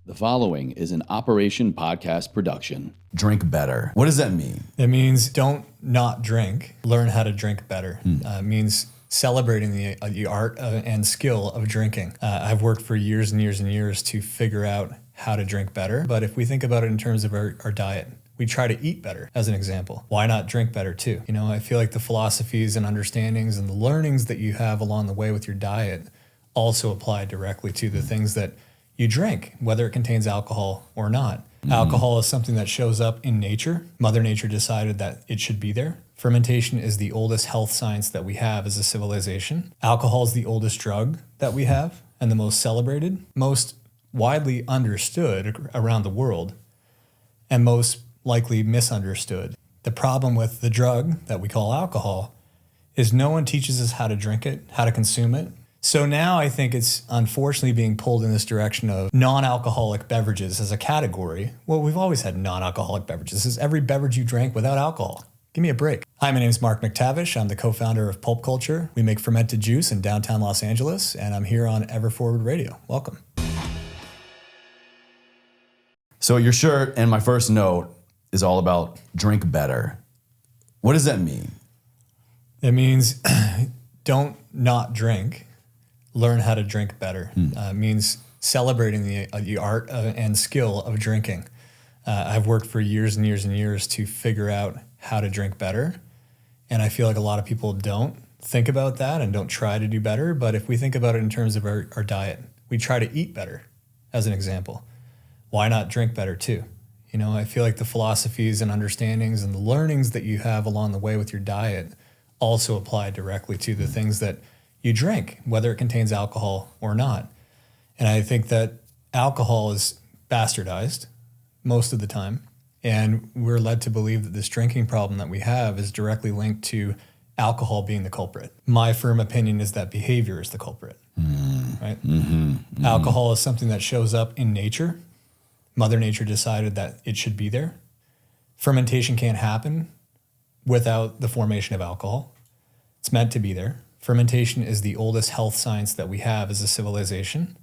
The following is an Operation Podcast production. Drink better. What does that mean? It means don't not drink, learn how to drink better. It means celebrating the art and skill of drinking. I've worked for years and years and years to figure out how to drink better. But if we think about it in terms of our diet, we try to eat better, as an example. Why not drink better too? You know, I feel like the philosophies and understandings and the learnings that you have along the way with your diet also apply directly to the things that you drink, whether it contains alcohol or not. Alcohol is something that shows up in nature. Mother Nature decided that it should be there. Fermentation is the oldest health science that we have as a civilization. Alcohol is the oldest drug that we have and the most celebrated, most widely understood around the world, and most likely misunderstood. The problem with the drug that we call alcohol is no one teaches us how to drink it, how to consume it. So now I think it's unfortunately being pulled in this direction of non-alcoholic beverages as a category. Well, we've always had non-alcoholic beverages. This is every beverage you drank without alcohol. Give me a break. Hi, my name is Mark McTavish. I'm the co-founder of Pulp Culture. We make fermented juice in downtown Los Angeles, and I'm here on Ever Forward Radio. Welcome. So your shirt and my first note is all about drink better. What does that mean? It means don't not drink, learn how to drink better. It means celebrating the art and skill of drinking. I've worked for years and years and years to figure out how to drink better. And I feel like a lot of people don't think about that and don't try to do better. But if we think about it in terms of our diet, we try to eat better, as an example. Why not drink better too? You know, I feel like the philosophies and understandings and the learnings that you have along the way with your diet also apply directly to the things that you drink, whether it contains alcohol or not. And I think that alcohol is bastardized most of the time. And we're led to believe that this drinking problem that we have is directly linked to alcohol being the culprit. My firm opinion is that behavior is the culprit, right? Alcohol is something that shows up in nature. Mother Nature decided that it should be there. Fermentation can't happen without the formation of alcohol. It's meant to be there. Fermentation is the oldest health science that we have as a civilization.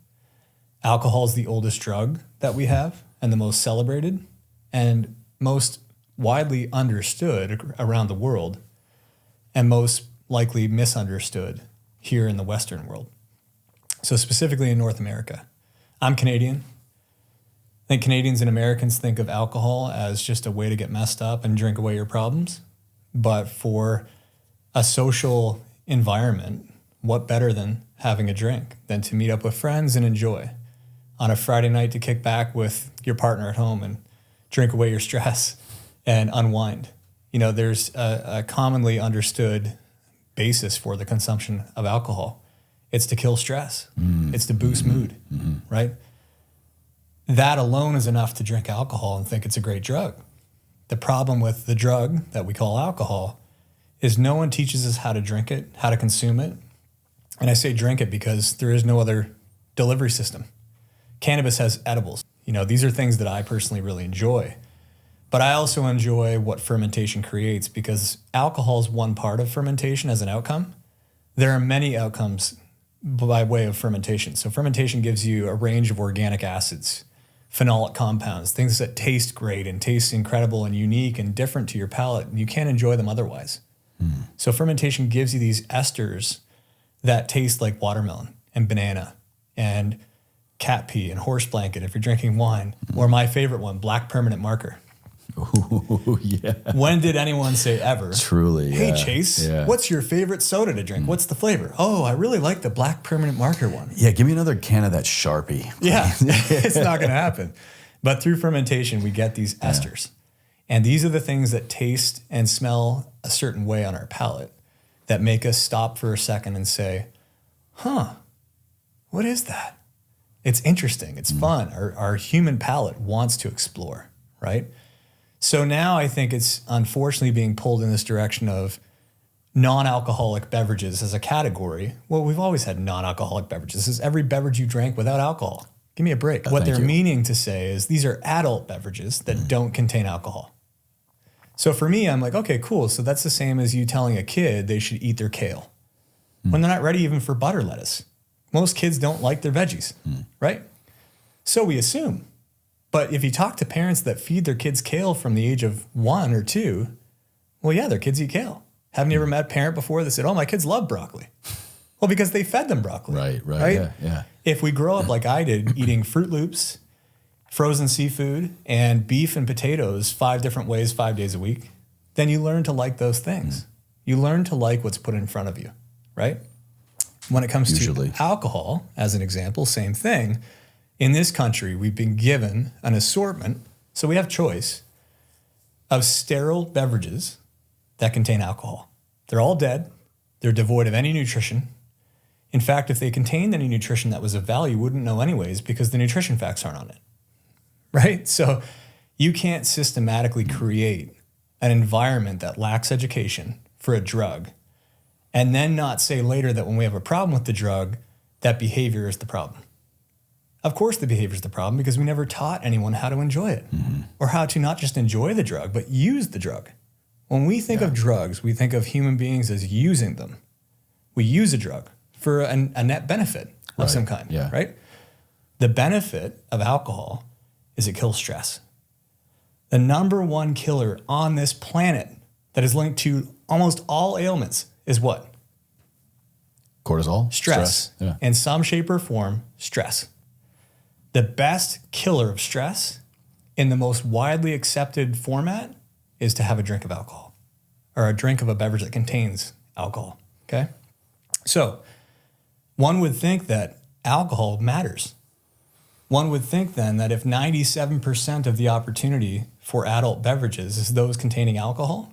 Alcohol is the oldest drug that we have and the most celebrated and most widely understood around the world and most likely misunderstood here in the Western world. So specifically in North America. I'm Canadian. I think Canadians and Americans think of alcohol as just a way to get messed up and drink away your problems. But for a social environment, what better than having a drink, than to meet up with friends and enjoy on a Friday night, to kick back with your partner at home and drink away your stress and unwind. You know, there's a commonly understood basis for the consumption of alcohol. It's to kill stress. It's to boost mood, right? That alone is enough to drink alcohol and think it's a great drug. The problem with the drug that we call alcohol is no one teaches us how to drink it, how to consume it. And I say drink it because there is no other delivery system. Cannabis has edibles. You know, these are things that I personally really enjoy. But I also enjoy what fermentation creates, because alcohol is one part of fermentation as an outcome. There are many outcomes by way of fermentation. So fermentation gives you a range of organic acids, phenolic compounds, things that taste great and taste incredible and unique and different to your palate, and you can't enjoy them otherwise. So fermentation gives you these esters that taste like watermelon and banana and cat pee and horse blanket if you're drinking wine, or my favorite one, black permanent marker. Ooh, yeah. When did anyone say ever? Truly. Hey, Chase, what's your favorite soda to drink? What's the flavor? Oh, I really like the black permanent marker one. Yeah, give me another can of that Sharpie. Yeah, it's not going to happen. But through fermentation, we get these esters. And these are the things that taste and smell a certain way on our palate that make us stop for a second and say, what is that? It's interesting. It's fun. Our human palate wants to explore, right? So now I think it's unfortunately being pulled in this direction of non-alcoholic beverages as a category. Well, we've always had non-alcoholic beverages. This is every beverage you drank without alcohol. Give me a break. What they're meaning to say is these are adult beverages that don't contain alcohol. So for me, I'm like, okay, cool. So that's the same as you telling a kid they should eat their kale when they're not ready even for butter lettuce. Most kids don't like their veggies, right? So we assume But if you talk to parents that feed their kids kale from the age of 1 or 2, well, yeah, their kids eat kale. Haven't you ever met a parent before that said, oh, my kids love broccoli? Well, because they fed them broccoli. Right. Yeah. If we grow up like I did, eating Fruit Loops, frozen seafood, and beef and potatoes 5 different ways, 5 days a week, then you learn to like those things. You learn to like what's put in front of you, right? When it comes to alcohol, as an example, same thing. In this country, we've been given an assortment, so we have choice, of sterile beverages that contain alcohol. They're all dead. They're devoid of any nutrition. In fact, if they contained any nutrition that was of value, you wouldn't know anyways because the nutrition facts aren't on it, right? So you can't systematically create an environment that lacks education for a drug and then not say later that when we have a problem with the drug, that behavior is the problem. Of course the behavior is the problem because we never taught anyone how to enjoy it or how to not just enjoy the drug, but use the drug. When we think of drugs, we think of human beings as using them. We use a drug for a net benefit of some kind, right? The benefit of alcohol is it kills stress. The number one killer on this planet that is linked to almost all ailments is what? Cortisol? Stress. Yeah. In some shape or form, stress. The best killer of stress in the most widely accepted format is to have a drink of alcohol or a drink of a beverage that contains alcohol, okay? So one would think that alcohol matters. One would think then that if 97% of the opportunity for adult beverages is those containing alcohol,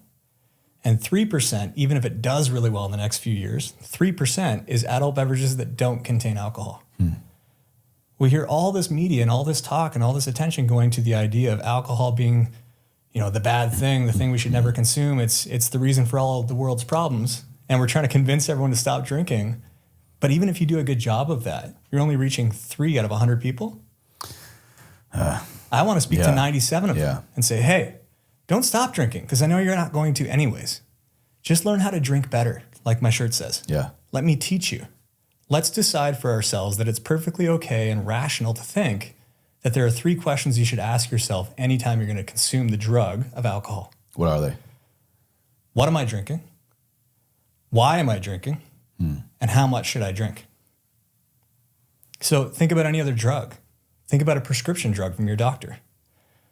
and 3%, even if it does really well in the next few years, 3% is adult beverages that don't contain alcohol. We hear all this media and all this talk and all this attention going to the idea of alcohol being, the bad thing, the thing we should never consume. It's the reason for all of the world's problems. And we're trying to convince everyone to stop drinking. But even if you do a good job of that, you're only reaching 3 out of 100 people. I want to speak to 97 of them and say, hey, don't stop drinking because I know you're not going to anyways. Just learn how to drink better, like my shirt says. Yeah. Let me teach you. Let's decide for ourselves that it's perfectly okay and rational to think that there are 3 questions you should ask yourself anytime you're going to consume the drug of alcohol. What are they? What am I drinking? Why am I drinking? And how much should I drink? So think about any other drug. Think about a prescription drug from your doctor.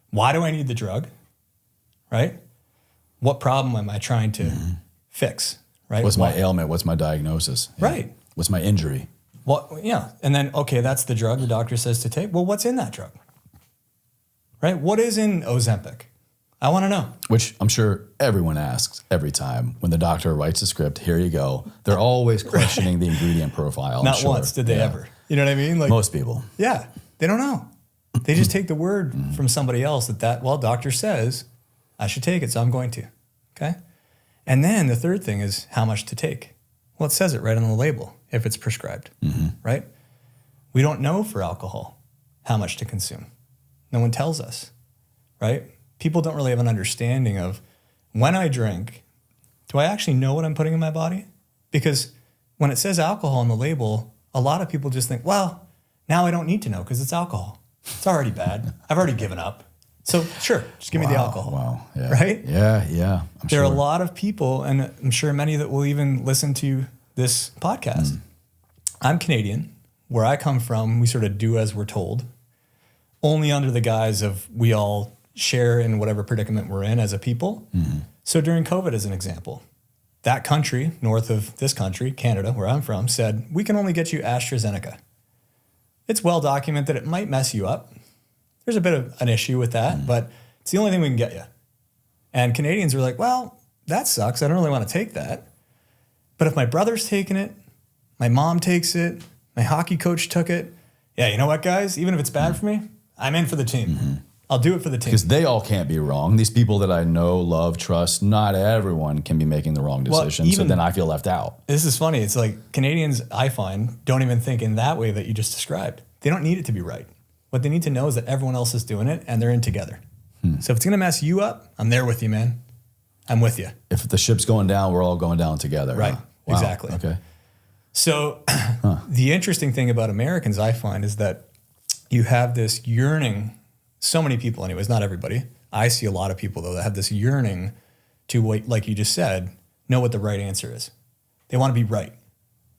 Why do I need the drug? Right? What problem am I trying to fix? Right? What's my ailment? What's my diagnosis? Yeah. Right. What's my injury? And then, okay, that's the drug the doctor says to take. Well, what's in that drug? Right? What is in Ozempic? I want to know. Which I'm sure everyone asks every time when the doctor writes a script, here you go. They're always questioning the ingredient profile. Not once did they ever. You know what I mean? Like most people. Yeah. They don't know. They just take the word from somebody else doctor says I should take it, so I'm going to. Okay? And then the third thing is how much to take. Well, it says it right on the label if it's prescribed, right? We don't know for alcohol how much to consume. No one tells us, right? People don't really have an understanding of when I drink, do I actually know what I'm putting in my body? Because when it says alcohol on the label, a lot of people just think, well, now I don't need to know because it's alcohol. It's already bad. I've already given up. So sure, just give me the alcohol. Wow. Yeah. Right? Yeah. There are a lot of people, and I'm sure many that will even listen to this podcast. I'm Canadian. Where I come from, we sort of do as we're told, only under the guise of we all share in whatever predicament we're in as a people. So during COVID, as an example, that country, north of this country, Canada, where I'm from, said, we can only get you AstraZeneca. It's well documented it might mess you up. There's a bit of an issue with that, but it's the only thing we can get you. And Canadians were like, well, that sucks. I don't really want to take that. But if my brother's taking it, my mom takes it, my hockey coach took it, yeah, you know what, guys? Even if it's bad for me, I'm in for the team. I'll do it for the team. Because they all can't be wrong. These people that I know, love, trust, not everyone can be making the wrong decision. So then I feel left out. This is funny. It's like Canadians, I find, don't even think in that way that you just described. They don't need it to be right. What they need to know is that everyone else is doing it and they're in together. So if it's going to mess you up, I'm there with you, man. I'm with you. If the ship's going down, we're all going down together. Right. Wow. Exactly. Okay. So the interesting thing about Americans, I find, is that you have this yearning So many people, anyways, not everybody. I see a lot of people, though, that have this yearning to, wait, like you just said, know what the right answer is. They want to be right.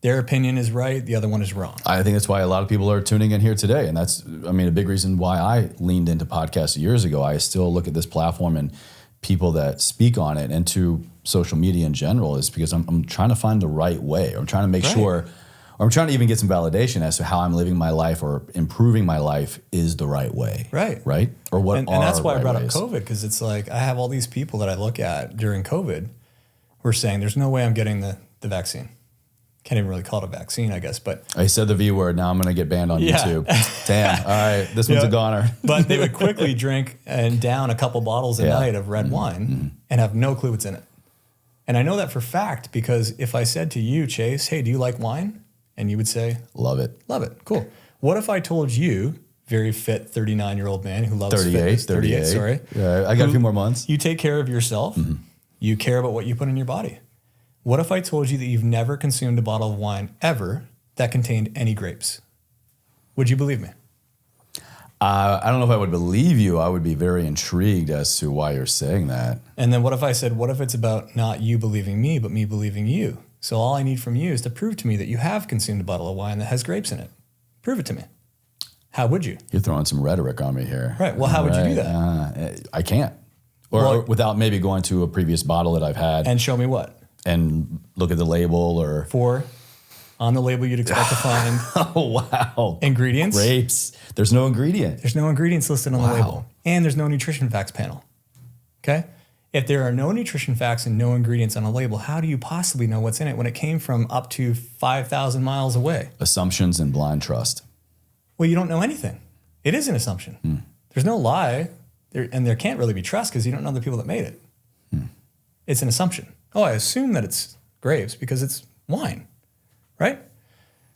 Their opinion is right. The other one is wrong. I think that's why a lot of people are tuning in here today. And that's, I mean, a big reason why I leaned into podcasts years ago. I still look at this platform and people that speak on it and to social media in general is because I'm trying to find the right way. I'm trying to make sure, or I'm trying to even get some validation as to how I'm living my life or improving my life is the right way. Right. Right? Or what and that's why I brought up COVID, because it's like I have all these people that I look at during COVID who are saying there's no way I'm getting the vaccine. Can't even really call it a vaccine, I guess. But I said the V word. Now I'm going to get banned on YouTube. Damn. All right. This one's a goner. But they would quickly drink and down a couple bottles a night of red wine and have no clue what's in it. And I know that for fact because if I said to you, Chase, hey, do you like wine? And you would say, love it. Love it. Cool. What if I told you, very fit 39-year-old man who loves 38, sorry. Yeah, I got a few more months. You take care of yourself. You care about what you put in your body. What if I told you that you've never consumed a bottle of wine ever that contained any grapes? Would you believe me? I don't know if I would believe you. I would be very intrigued as to why you're saying that. And then what if I said, what if it's about not you believing me, but me believing you? So all I need from you is to prove to me that you have consumed a bottle of wine that has grapes in it. Prove it to me. How would you? You're throwing some rhetoric on me here. Right. Well, how would you do that? I can't. Or without maybe going to a previous bottle that I've had. And show me what? And look at the label or... On the label, you'd expect to find ingredients. Grapes. There's no ingredient. There's no ingredients listed on the label. And there's no nutrition facts panel. Okay? If there are no nutrition facts and no ingredients on a label, how do you possibly know what's in it when it came from up to 5,000 miles away? Assumptions and blind trust. Well, you don't know anything. It is an assumption. There's no lie. There can't really be trust because you don't know the people that made it. It's an assumption. Oh, I assume that it's grapes because it's wine, right?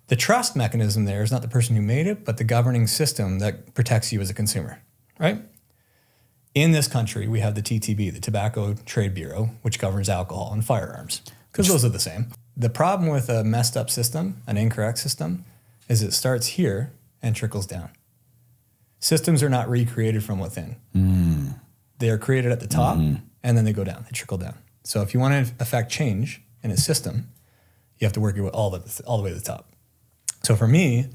The trust mechanism there is not the person who made it, but the governing system that protects you as a consumer, right? In this country, we have the TTB, the Tobacco Trade Bureau, which governs alcohol and firearms, because those are the same. The problem with a messed up system, an incorrect system, is it starts here and trickles down. Systems are not recreated from within. They are created at the top, and then they go down, they trickle down. So if you want to affect change in a system, you have to work your way all the way to the top. So for me,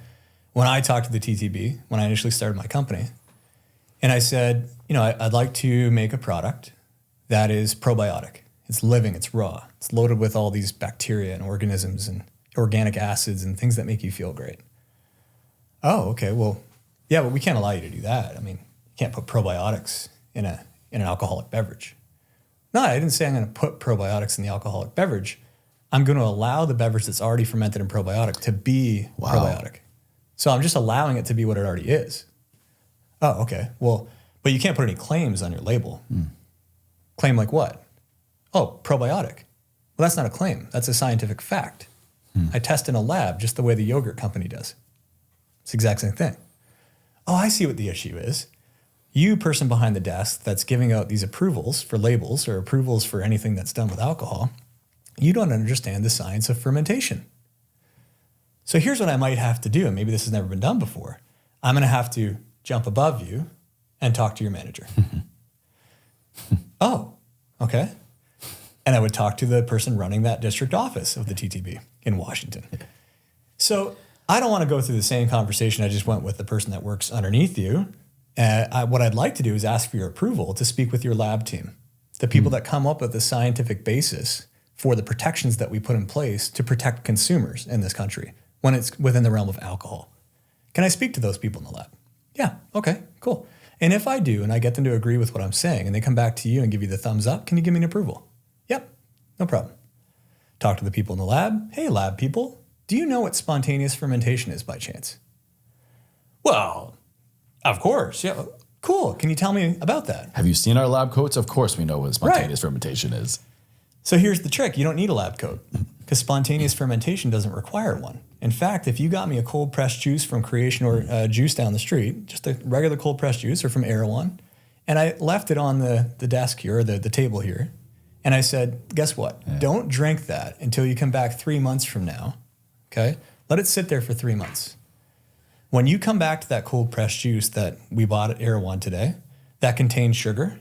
when I talked to the TTB, when I initially started my company, and I said, I'd like to make a product that is probiotic. It's living, it's raw. It's loaded with all these bacteria and organisms and organic acids and things that make you feel great. Oh, okay. Well, yeah, but we can't allow you to do that. I mean, you can't put probiotics in an alcoholic beverage. No, I didn't say I'm going to put probiotics in the alcoholic beverage. I'm going to allow the beverage that's already fermented in probiotic to be probiotic. So I'm just allowing it to be what it already is. Oh, okay. Well, but you can't put any claims on your label. Claim like what? Oh, probiotic. Well, that's not a claim. That's a scientific fact. I test in a lab just the way the yogurt company does. It's the exact same thing. Oh, I see what the issue is. You, person behind the desk that's giving out these approvals for labels or approvals for anything that's done with alcohol, you don't understand the science of fermentation. So here's what I might have to do, and maybe this has never been done before. I'm going to have to jump above you and talk to your manager. Oh, okay. And I would talk to the person running that district office of the TTB in Washington. So I don't want to go through the same conversation I just went with the person that works underneath you. What I'd like to do is ask for your approval to speak with your lab team, the people that come up with the scientific basis for the protections that we put in place to protect consumers in this country when it's within the realm of alcohol. Can I speak to those people in the lab? Yeah, okay, cool. And if I do, and I get them to agree with what I'm saying, and they come back to you and give you the thumbs up, can you give me an approval? Yep, no problem. Talk to the people in the lab. Hey, lab people, do you know what spontaneous fermentation is by chance? Well, of course, yeah. Cool. Can you tell me about that? Have you seen our lab coats? Of course we know what spontaneous fermentation is. So here's the trick. You don't need a lab coat because spontaneous fermentation doesn't require one. In fact, if you got me a cold pressed juice from Creation or juice down the street, just a regular cold pressed juice or from Erewhon, and I left it on the desk here, or the table here, and I said, guess what? Yeah. Don't drink that until you come back 3 months from now, okay? Let it sit there for 3 months. When you come back to that cold pressed juice that we bought at Erewhon today, that contained sugar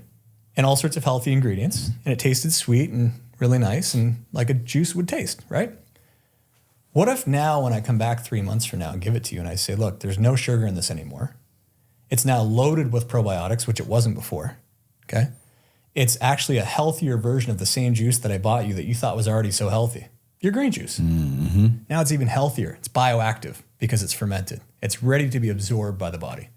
and all sorts of healthy ingredients, and it tasted sweet and really nice and like a juice would taste, right? What if now when I come back 3 months from now and give it to you and I say, look, there's no sugar in this anymore. It's now loaded with probiotics, which it wasn't before, okay? It's actually a healthier version of the same juice that I bought you that you thought was already so healthy. Your green juice. Mm-hmm. Now it's even healthier. It's bioactive because it's fermented. It's ready to be absorbed by the body.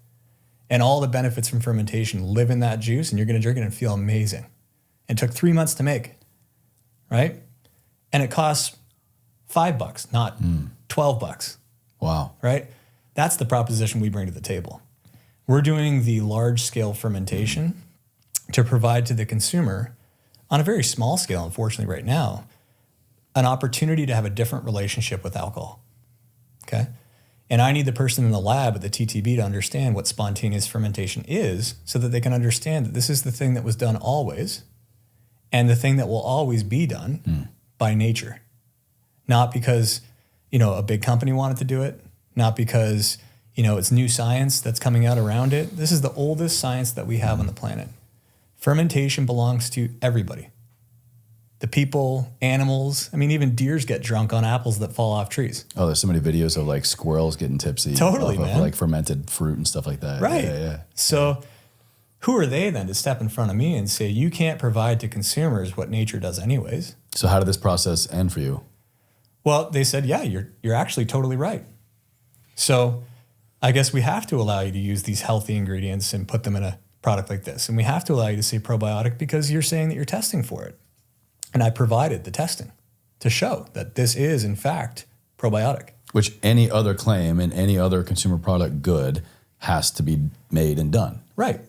And all the benefits from fermentation live in that juice, and you're going to drink it and feel amazing. It took 3 months to make, right? And it costs $5, not $12. Wow. Right? That's the proposition we bring to the table. We're doing the large-scale fermentation to provide to the consumer on a very small scale, unfortunately, right now, an opportunity to have a different relationship with alcohol. Okay? And I need the person in the lab at the TTB to understand what spontaneous fermentation is so that they can understand that this is the thing that was done always and the thing that will always be done by nature. Not because, a big company wanted to do it, not because, it's new science that's coming out around it. This is the oldest science that we have on the planet. Fermentation belongs to everybody. The people, animals, even deers get drunk on apples that fall off trees. Oh, there's so many videos of like squirrels getting tipsy. Totally, off man. Of like fermented fruit and stuff like that. Right. Yeah. So who are they then to step in front of me and say, you can't provide to consumers what nature does anyways? So how did this process end for you? Well, they said, yeah, you're actually totally right. So I guess we have to allow you to use these healthy ingredients and put them in a product like this. And we have to allow you to say probiotic because you're saying that you're testing for it. And I provided the testing to show that this is, in fact, probiotic. Which any other claim in any other consumer product good has to be made and done. Right.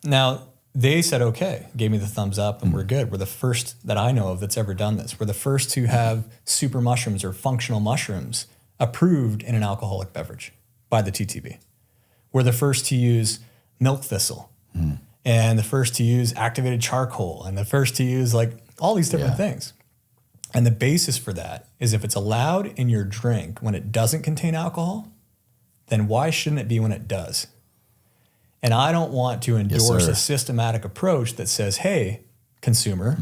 Now, they said, okay, gave me the thumbs up and we're good. We're the first that I know of that's ever done this. We're the first to have super mushrooms or functional mushrooms approved in an alcoholic beverage by the TTB. We're the first to use milk thistle and the first to use activated charcoal and the first to use all these different things. And the basis for that is if it's allowed in your drink when it doesn't contain alcohol, then why shouldn't it be when it does? And I don't want to endorse a systematic approach that says, hey, consumer,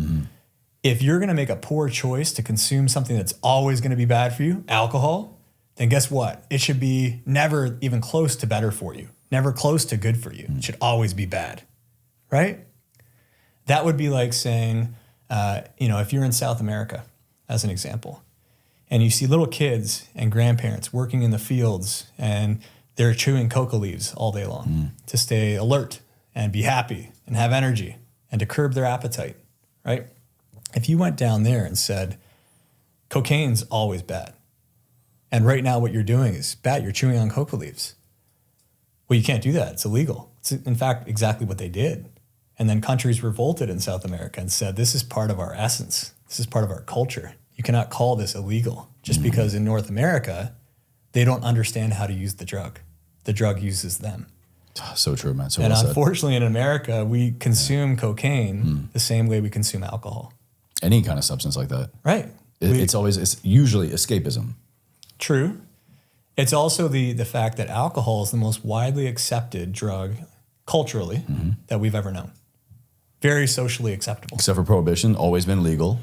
if you're going to make a poor choice to consume something that's always going to be bad for you, alcohol, then guess what? It should be never even close to better for you, never close to good for you. It should always be bad, right? That would be like saying, if you're in South America, as an example, and you see little kids and grandparents working in the fields and they're chewing coca leaves all day long to stay alert and be happy and have energy and to curb their appetite, right? If you went down there and said, cocaine's always bad, and right now what you're doing is bad, you're chewing on coca leaves. Well, you can't do that. It's illegal. It's in fact exactly what they did. And then countries revolted in South America and said, this is part of our essence. This is part of our culture. You cannot call this illegal just because in North America, they don't understand how to use the drug. The drug uses them. So true, man. So and well said. Unfortunately in America, we consume cocaine the same way we consume alcohol. Any kind of substance like that. Right. It's usually escapism. True. It's also the fact that alcohol is the most widely accepted drug culturally that we've ever known. Very socially acceptable. Except for prohibition, always been legal.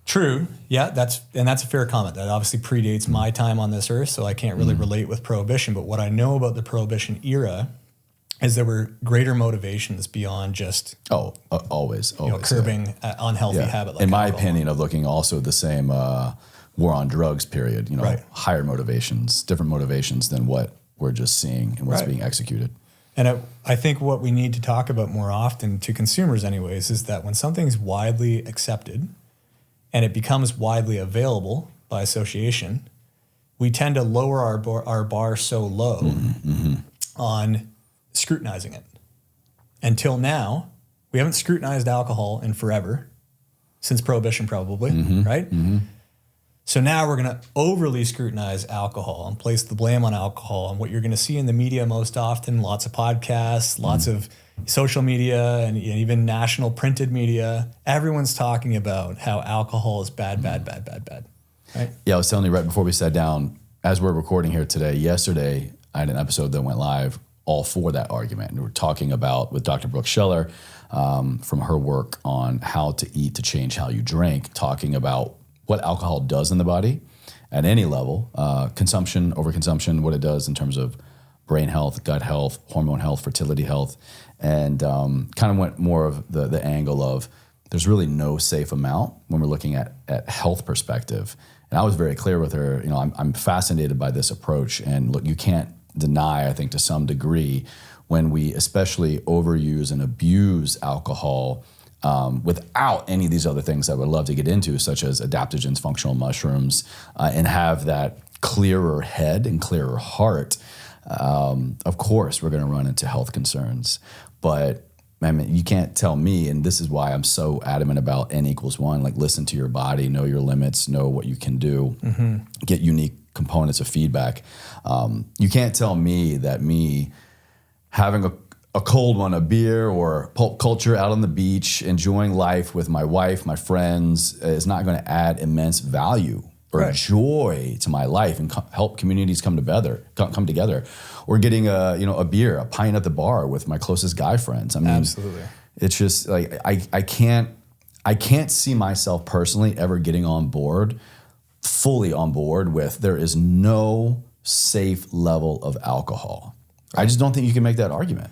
True. Yeah, that's a fair comment. That obviously predates my time on this earth, so I can't really relate with prohibition. But what I know about the prohibition era is there were greater motivations beyond just always curbing unhealthy habit. Like in my alcohol. opinion, of looking also the same war on drugs period. Higher motivations, different motivations than what we're just seeing and what's being executed. And I think what we need to talk about more often to consumers anyways is that when something's widely accepted and it becomes widely available by association, we tend to lower our bar so low on scrutinizing it. Until now, we haven't scrutinized alcohol in forever, since Prohibition probably, right? So now we're going to overly scrutinize alcohol and place the blame on alcohol. And what you're going to see in the media most often, lots of podcasts, lots of social media, and even national printed media, everyone's talking about how alcohol is bad, right? Yeah, I was telling you right before we sat down, as we're recording here today, yesterday, I had an episode that went live all for that argument. And we were talking about with Dr. Brooke Scheller from her work on how to eat to change how you drink, talking about what alcohol does in the body at any level, consumption, overconsumption, what it does in terms of brain health, gut health, hormone health, fertility health, and kind of went more of the angle of there's really no safe amount when we're looking at health perspective. And I was very clear with her, I'm fascinated by this approach. And look, you can't deny, I think, to some degree, when we especially overuse and abuse alcohol without any of these other things that I would love to get into, such as adaptogens, functional mushrooms, and have that clearer head and clearer heart, of course, we're going to run into health concerns. But I mean, you can't tell me, and this is why I'm so adamant about N=1, like listen to your body, know your limits, know what you can do, get unique components of feedback. You can't tell me that me having a cold one, a beer or Pulp Culture out on the beach, enjoying life with my wife, my friends, is not going to add immense value or joy to my life and help communities come together. Or getting a beer, a pint at the bar with my closest guy friends. I mean, absolutely. It's just like I can't see myself personally ever getting fully on board with there is no safe level of alcohol. I just don't think you can make that argument.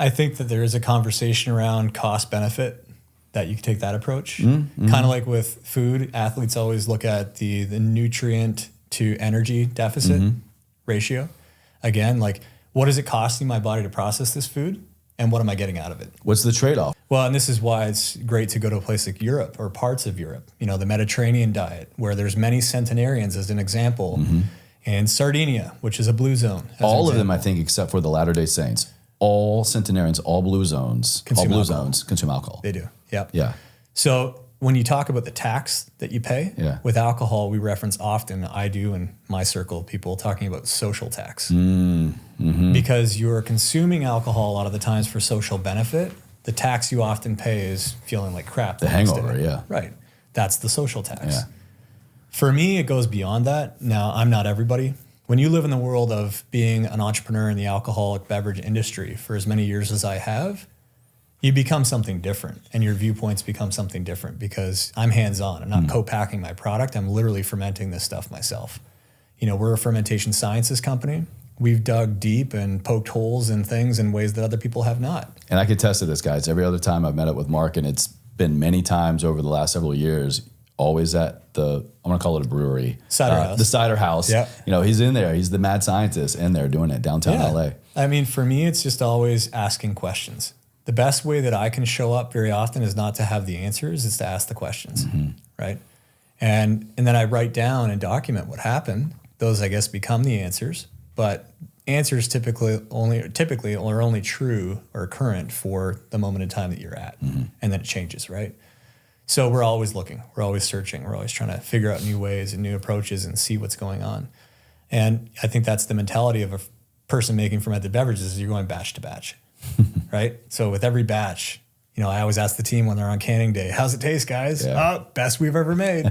I think that there is a conversation around cost benefit that you can take that approach. Kind of like with food, athletes always look at the nutrient to energy deficit ratio. Again, like what is it costing my body to process this food and what am I getting out of it? What's the trade-off? Well, and this is why it's great to go to a place like Europe or parts of Europe, the Mediterranean diet, where there's many centenarians as an example, and Sardinia, which is a blue zone. All of them, I think, except for the Latter-day Saints. All centenarians, all blue zones consume alcohol. They do. Yep. Yeah. So when you talk about the tax that you pay with alcohol, we reference often, I do in my circle, people talking about social tax. Because you're consuming alcohol a lot of the times for social benefit. The tax you often pay is feeling like crap. The hangover, yeah. Right. That's the social tax. Yeah. For me, it goes beyond that. Now, I'm not everybody. When you live in the world of being an entrepreneur in the alcoholic beverage industry for as many years as I have, you become something different and your viewpoints become something different because I'm hands-on. I'm not co-packing my product. I'm literally fermenting this stuff myself. We're a fermentation sciences company. We've dug deep and poked holes in things in ways that other people have not. And I can attest to this, guys. Every other time I've met up with Mark, and it's been many times over the last several years, always at I'm going to call it a brewery. Cider House. The Cider House. Yeah. He's in there. He's the mad scientist in there doing it downtown LA. I mean, for me, it's just always asking questions. The best way that I can show up very often is not to have the answers, it's to ask the questions, right? And then I write down and document what happened. Those, I guess, become the answers. But answers typically are only true or current for the moment in time that you're at. And then it changes, right? So we're always looking, we're always searching, we're always trying to figure out new ways and new approaches and see what's going on. And I think that's the mentality of a person making fermented beverages is you're going batch to batch, right? So with every batch, I always ask the team when they're on canning day, how's it taste, guys? Yeah. Best we've ever made.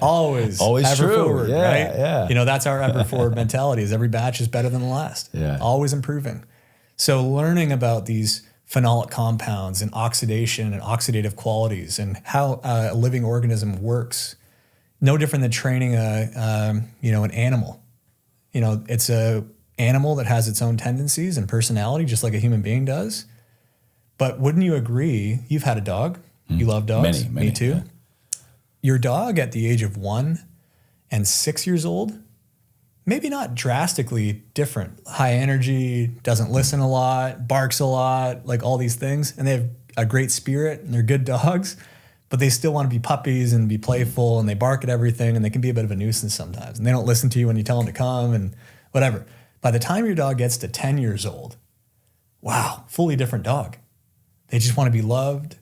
Always ever true. forward, right? Yeah. That's our ever forward mentality is every batch is better than the last. Yeah. Always improving. So learning about these phenolic compounds and oxidation and oxidative qualities and how a living organism works, no different than training an animal. It's a animal that has its own tendencies and personality, just like a human being does. But wouldn't you agree? You've had a dog. You love dogs. Many. Me too. Yeah. Your dog at the age of 1 and 6 years old, maybe not drastically different. High energy, doesn't listen a lot, barks a lot, like all these things. And they have a great spirit and they're good dogs, but they still want to be puppies and be playful and they bark at everything and they can be a bit of a nuisance sometimes. And they don't listen to you when you tell them to come and whatever. By the time your dog gets to 10 years old, wow, fully different dog. They just want to be loved.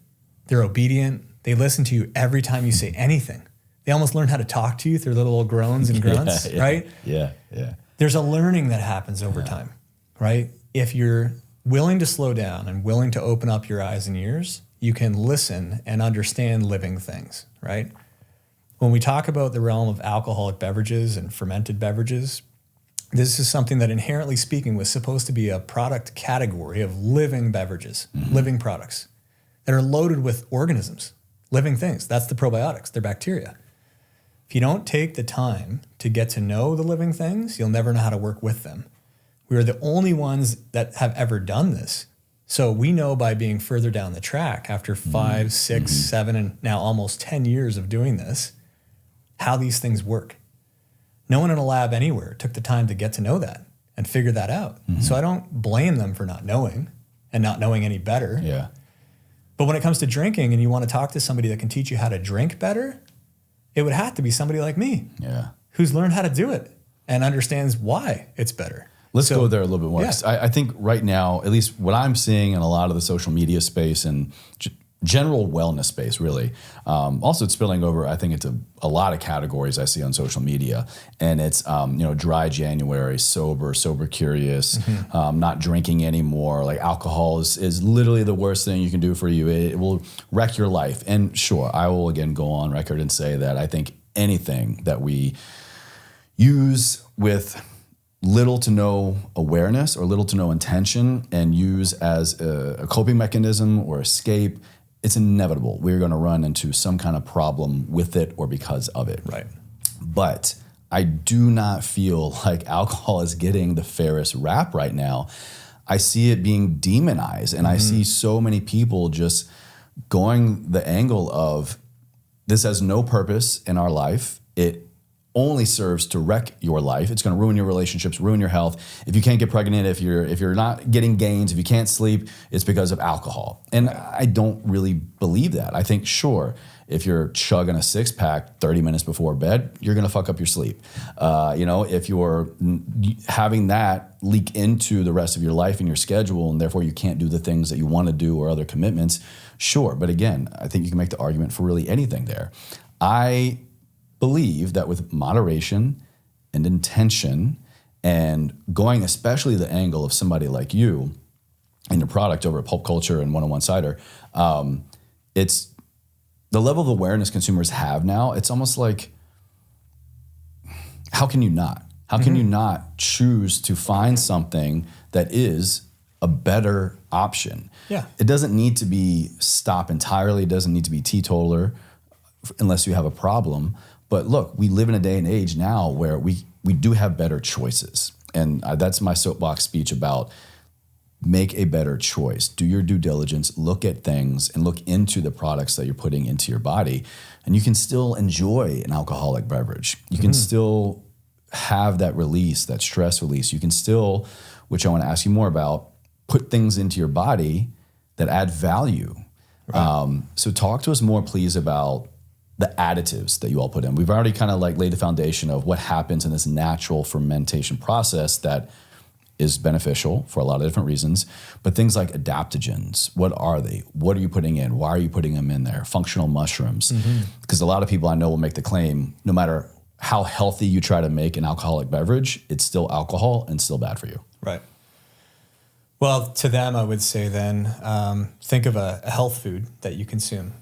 They're obedient. They listen to you every time you say anything. They almost learn how to talk to you through little groans and grunts, right? Yeah. There's a learning that happens over time, right? If you're willing to slow down and willing to open up your eyes and ears, you can listen and understand living things, right? When we talk about the realm of alcoholic beverages and fermented beverages, This is something that inherently speaking was supposed to be a product category of living beverages, living products that are loaded with organisms, living things. That's the probiotics, they're bacteria. If you don't take the time to get to know the living things, you'll never know how to work with them. We are the only ones that have ever done this. So we know by being further down the track after 5, 6, 7, and now almost 10 years of doing this, how these things work. No one in a lab anywhere took the time to get to know that and figure that out. So I don't blame them for not knowing and not knowing any better. Yeah. But when it comes to drinking and you want to talk to somebody that can teach you how to drink better, it would have to be somebody like me who's learned how to do it and understands why it's better. Let's go there a little bit more. Yeah. I think right now, at least what I'm seeing in a lot of the social media space and general wellness space, really, also it's spilling over, I think, into a lot of categories I see on social media. And it's, dry January, sober curious, not drinking anymore. Like alcohol is literally the worst thing you can do for you. It will wreck your life. And sure, I will again go on record and say that I think anything that we use with little to no awareness or little to no intention and use as a coping mechanism or escape, it's inevitable. We're going to run into some kind of problem with it or because of it. Right. But I do not feel like alcohol is getting the fairest rap right now. I see it being demonized, and I see so many people just going the angle of this has no purpose in our life. It only serves to wreck your life. It's going to ruin your relationships, ruin your health. If you can't get pregnant, if you're not getting gains, if you can't sleep, it's because of alcohol. And I don't really believe that. I think, sure, if you're chugging a 6-pack 30 minutes before bed, you're going to fuck up your sleep. If you're having that leak into the rest of your life and your schedule, and therefore you can't do the things that you want to do or other commitments, sure. But again, I think you can make the argument for really anything there. I believe that with moderation and intention and going especially the angle of somebody like you and your product over at Pulp Culture and 101 Cider, it's the level of awareness consumers have now. It's almost like, how can you not? How can you not choose to find something that is a better option? Yeah. It doesn't need to be stop entirely. It doesn't need to be teetotaler unless you have a problem. But look, we live in a day and age now where we do have better choices. And that's my soapbox speech about make a better choice. Do your due diligence, look at things, and look into the products that you're putting into your body. And you can still enjoy an alcoholic beverage. You can still have that release, that stress release. You can still, which I want to ask you more about, put things into your body that add value. Right. So talk to us more, please, about the additives that you all put in. We've already kind of like laid the foundation of what happens in this natural fermentation process that is beneficial for a lot of different reasons. But things like adaptogens, what are they? What are you putting in? Why are you putting them in there? Functional mushrooms. Because a lot of people I know will make the claim, no matter how healthy you try to make an alcoholic beverage, it's still alcohol and still bad for you. Right. Well, to them, I would say then, think of a health food that you consume,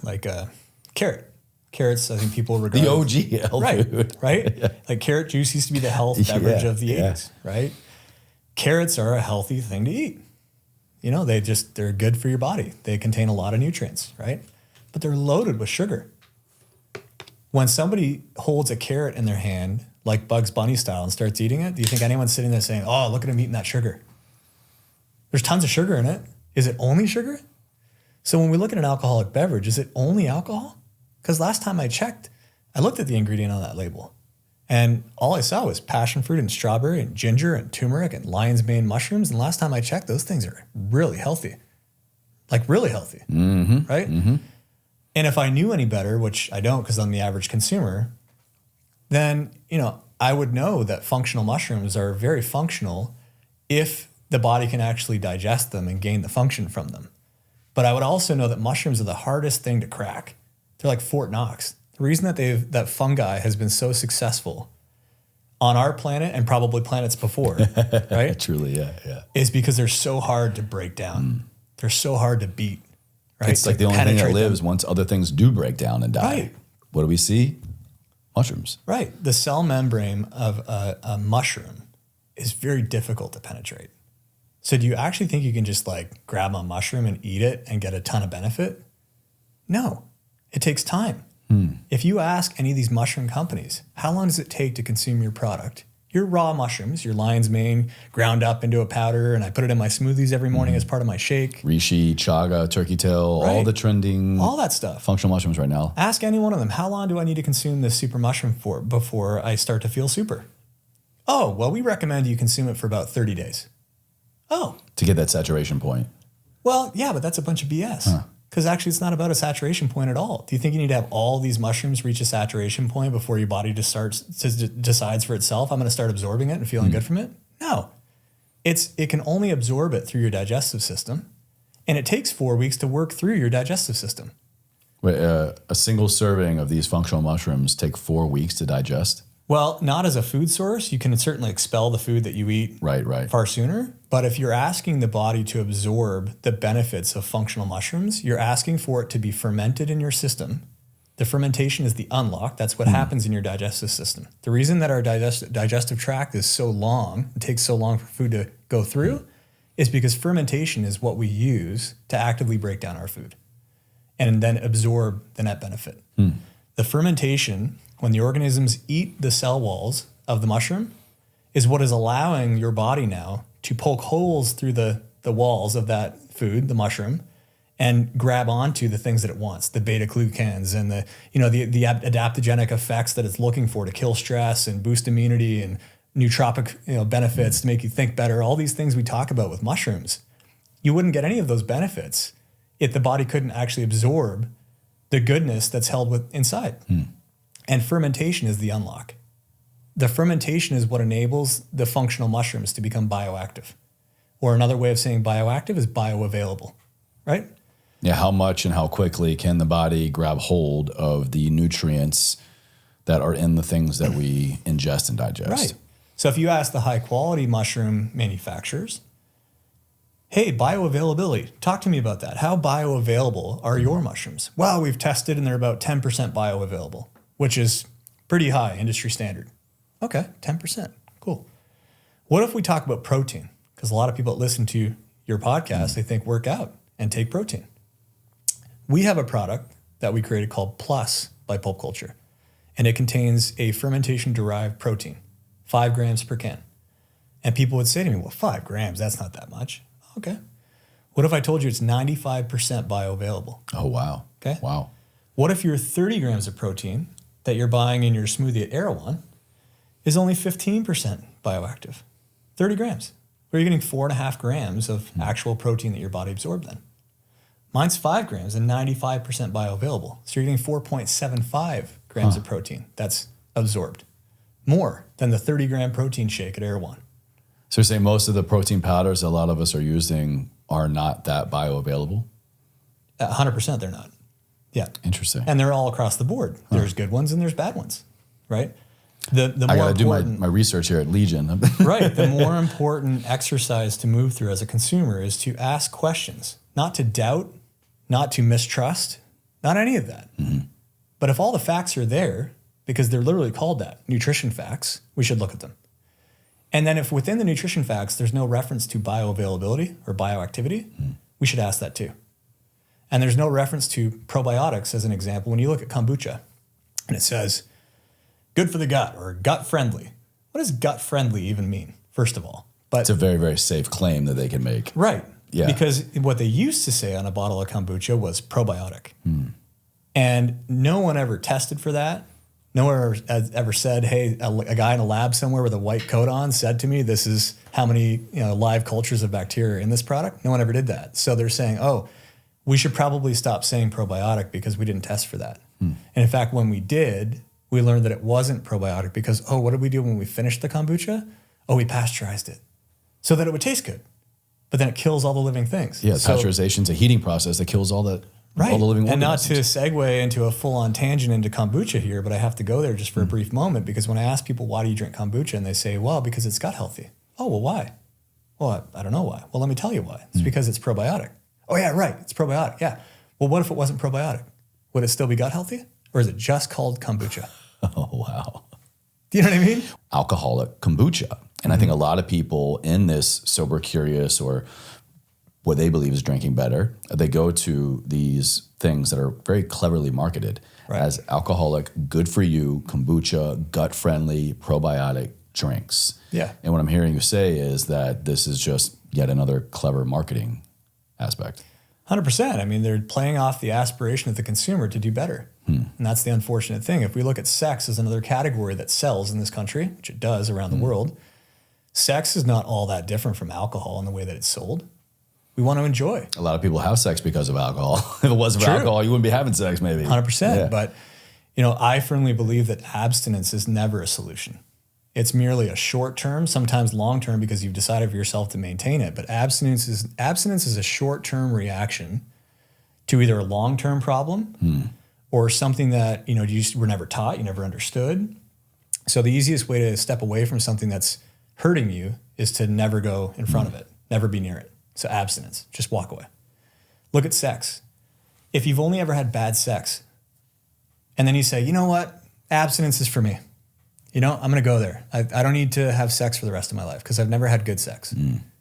like a carrot. Carrots, I think people regard the OG health food. Right? Yeah. Like carrot juice used to be the health beverage of the 80s, right? Carrots are a healthy thing to eat. They're good for your body. They contain a lot of nutrients, right? But they're loaded with sugar. When somebody holds a carrot in their hand, like Bugs Bunny style, and starts eating it, do you think anyone's sitting there saying, oh, look at him eating that sugar? There's tons of sugar in it. Is it only sugar? So when we look at an alcoholic beverage, is it only alcohol? Because last time I checked, I looked at the ingredient on that label, and all I saw was passion fruit and strawberry and ginger and turmeric and lion's mane mushrooms. And last time I checked, those things are really healthy, like really healthy, right? And if I knew any better, which I don't because I'm the average consumer, then I would know that functional mushrooms are very functional if the body can actually digest them and gain the function from them. But I would also know that mushrooms are the hardest thing to crack. They're like Fort Knox. The reason that fungi has been so successful on our planet and probably planets before, right? Truly, yeah. Is because they're so hard to break down. They're so hard to beat, right? It's like the only thing that lives once other things do break down and die. Right. What do we see? mushrooms. Right. The cell membrane of a mushroom is very difficult to penetrate. So do you actually think you can just like grab a mushroom and eat it and get a ton of benefit? No, it takes time. If you ask any of these mushroom companies, how long does it take to consume your product? Your raw mushrooms, your lion's mane, ground up into a powder, and I put it in my smoothies every morning as part of my shake. Reishi, chaga, turkey tail, all the trending, all that stuff. Functional mushrooms right now. Ask any one of them, how long do I need to consume this super mushroom for before I start to feel super? Oh, well, we recommend you consume it for about 30 days. Oh. To get that saturation point. Well, yeah, but that's a bunch of BS. Because actually, it's not about a saturation point at all. Do you think you need to have all these mushrooms reach a saturation point before your body just decides for itself, I'm going to start absorbing it and feeling good from it? No. It can only absorb it through your digestive system, and it takes 4 weeks to work through your digestive system. Wait, a single serving of these functional mushrooms take 4 weeks to digest? Well, not as a food source. You can certainly expel the food that you eat far sooner. But if you're asking the body to absorb the benefits of functional mushrooms, you're asking for it to be fermented in your system. The fermentation is the unlock. That's what happens in your digestive system. The reason that our digestive tract is so long, it takes so long for food to go through, is because fermentation is what we use to actively break down our food and then absorb the net benefit. The fermentation, when the organisms eat the cell walls of the mushroom, is what is allowing your body now to poke holes through the walls of that food, the mushroom, and grab onto the things that it wants, the beta glucans and the adaptogenic effects that it's looking for to kill stress and boost immunity and nootropic benefits to make you think better. All these things we talk about with mushrooms, you wouldn't get any of those benefits if the body couldn't actually absorb the goodness that's held inside. And fermentation is the unlock. The fermentation is what enables the functional mushrooms to become bioactive. Or another way of saying bioactive is bioavailable, right? Yeah, how much and how quickly can the body grab hold of the nutrients that are in the things that we ingest and digest? Right. So if you ask the high quality mushroom manufacturers, hey, bioavailability, talk to me about that. How bioavailable are your mushrooms? Well, we've tested and they're about 10% bioavailable, which is pretty high, industry standard. Okay, 10%, cool. What if we talk about protein? Because a lot of people that listen to your podcast, they think work out and take protein. We have a product that we created called Plus by Pulp Culture, and it contains a fermentation-derived protein, 5 grams per can. And people would say to me, well, 5 grams, that's not that much. Okay. What if I told you it's 95% bioavailable? Oh, wow. Okay. Wow. What if your 30 grams of protein that you're buying in your smoothie at Erewhon is only 15% bioactive? 30 grams. Where you're getting 4.5 grams of actual protein that your body absorbed then. Mine's 5 grams and 95% bioavailable. So you're getting 4.75 grams of protein that's absorbed. More than the 30 gram protein shake at Erewhon. So you're saying most of the protein powders a lot of us are using are not that bioavailable? 100% they're not. Yeah. Interesting. And they're all across the board. There's good ones and there's bad ones, right? The I more got to do important, my research here at Legion. right. The more important exercise to move through as a consumer is to ask questions, not to doubt, not to mistrust, not any of that. But if all the facts are there, because they're literally called that, nutrition facts, we should look at them. And then if within the nutrition facts, there's no reference to bioavailability or bioactivity, we should ask that too. And there's no reference to probiotics as an example. When you look at kombucha and it says, good for the gut or gut friendly. What does gut friendly even mean, first of all? But it's a very, very safe claim that they can make. Right. Yeah. Because what they used to say on a bottle of kombucha was probiotic. And no one ever tested for that. No one ever said, hey, a guy in a lab somewhere with a white coat on said to me, this is how many live cultures of bacteria are in this product. No one ever did that. So they're saying, oh, we should probably stop saying probiotic because we didn't test for that. And in fact, when we did, we learned that it wasn't probiotic because, oh, what did we do when we finished the kombucha? Oh, we pasteurized it so that it would taste good. But then it kills all the living things. Yeah, pasteurization's a heating process that kills all the living organisms. And not to segue into a full-on tangent into kombucha here, but I have to go there just for a brief moment because when I ask people, why do you drink kombucha? And they say, well, because it's gut healthy. Oh, well, why? Well, I don't know why. Well, let me tell you why. It's because it's probiotic. Oh, yeah, right. It's probiotic. Yeah. Well, what if it wasn't probiotic? Would it still be gut healthy? Or is it just called kombucha? Oh, wow. Do you know what I mean? Alcoholic kombucha. And I think a lot of people in this sober curious or what they believe is drinking better, they go to these things that are very cleverly marketed as alcoholic, good for you, kombucha, gut friendly, probiotic drinks. Yeah. And what I'm hearing you say is that this is just yet another clever marketing aspect. 100%. I mean, they're playing off the aspiration of the consumer to do better. And that's the unfortunate thing. If we look at sex as another category that sells in this country, which it does around the world, sex is not all that different from alcohol in the way that it's sold. We want to enjoy. A lot of people have sex because of alcohol. If it wasn't for alcohol, you wouldn't be having sex maybe. 100%. Yeah. But, I firmly believe that abstinence is never a solution. It's merely a short term, sometimes long term, because you've decided for yourself to maintain it. But abstinence is a short term reaction to either a long term problem or something that you just were never taught, you never understood. So the easiest way to step away from something that's hurting you is to never go in front of it, never be near it. So abstinence, just walk away. Look at sex. If you've only ever had bad sex, and then you say, you know what, abstinence is for me. I'm going to go there. I don't need to have sex for the rest of my life because I've never had good sex.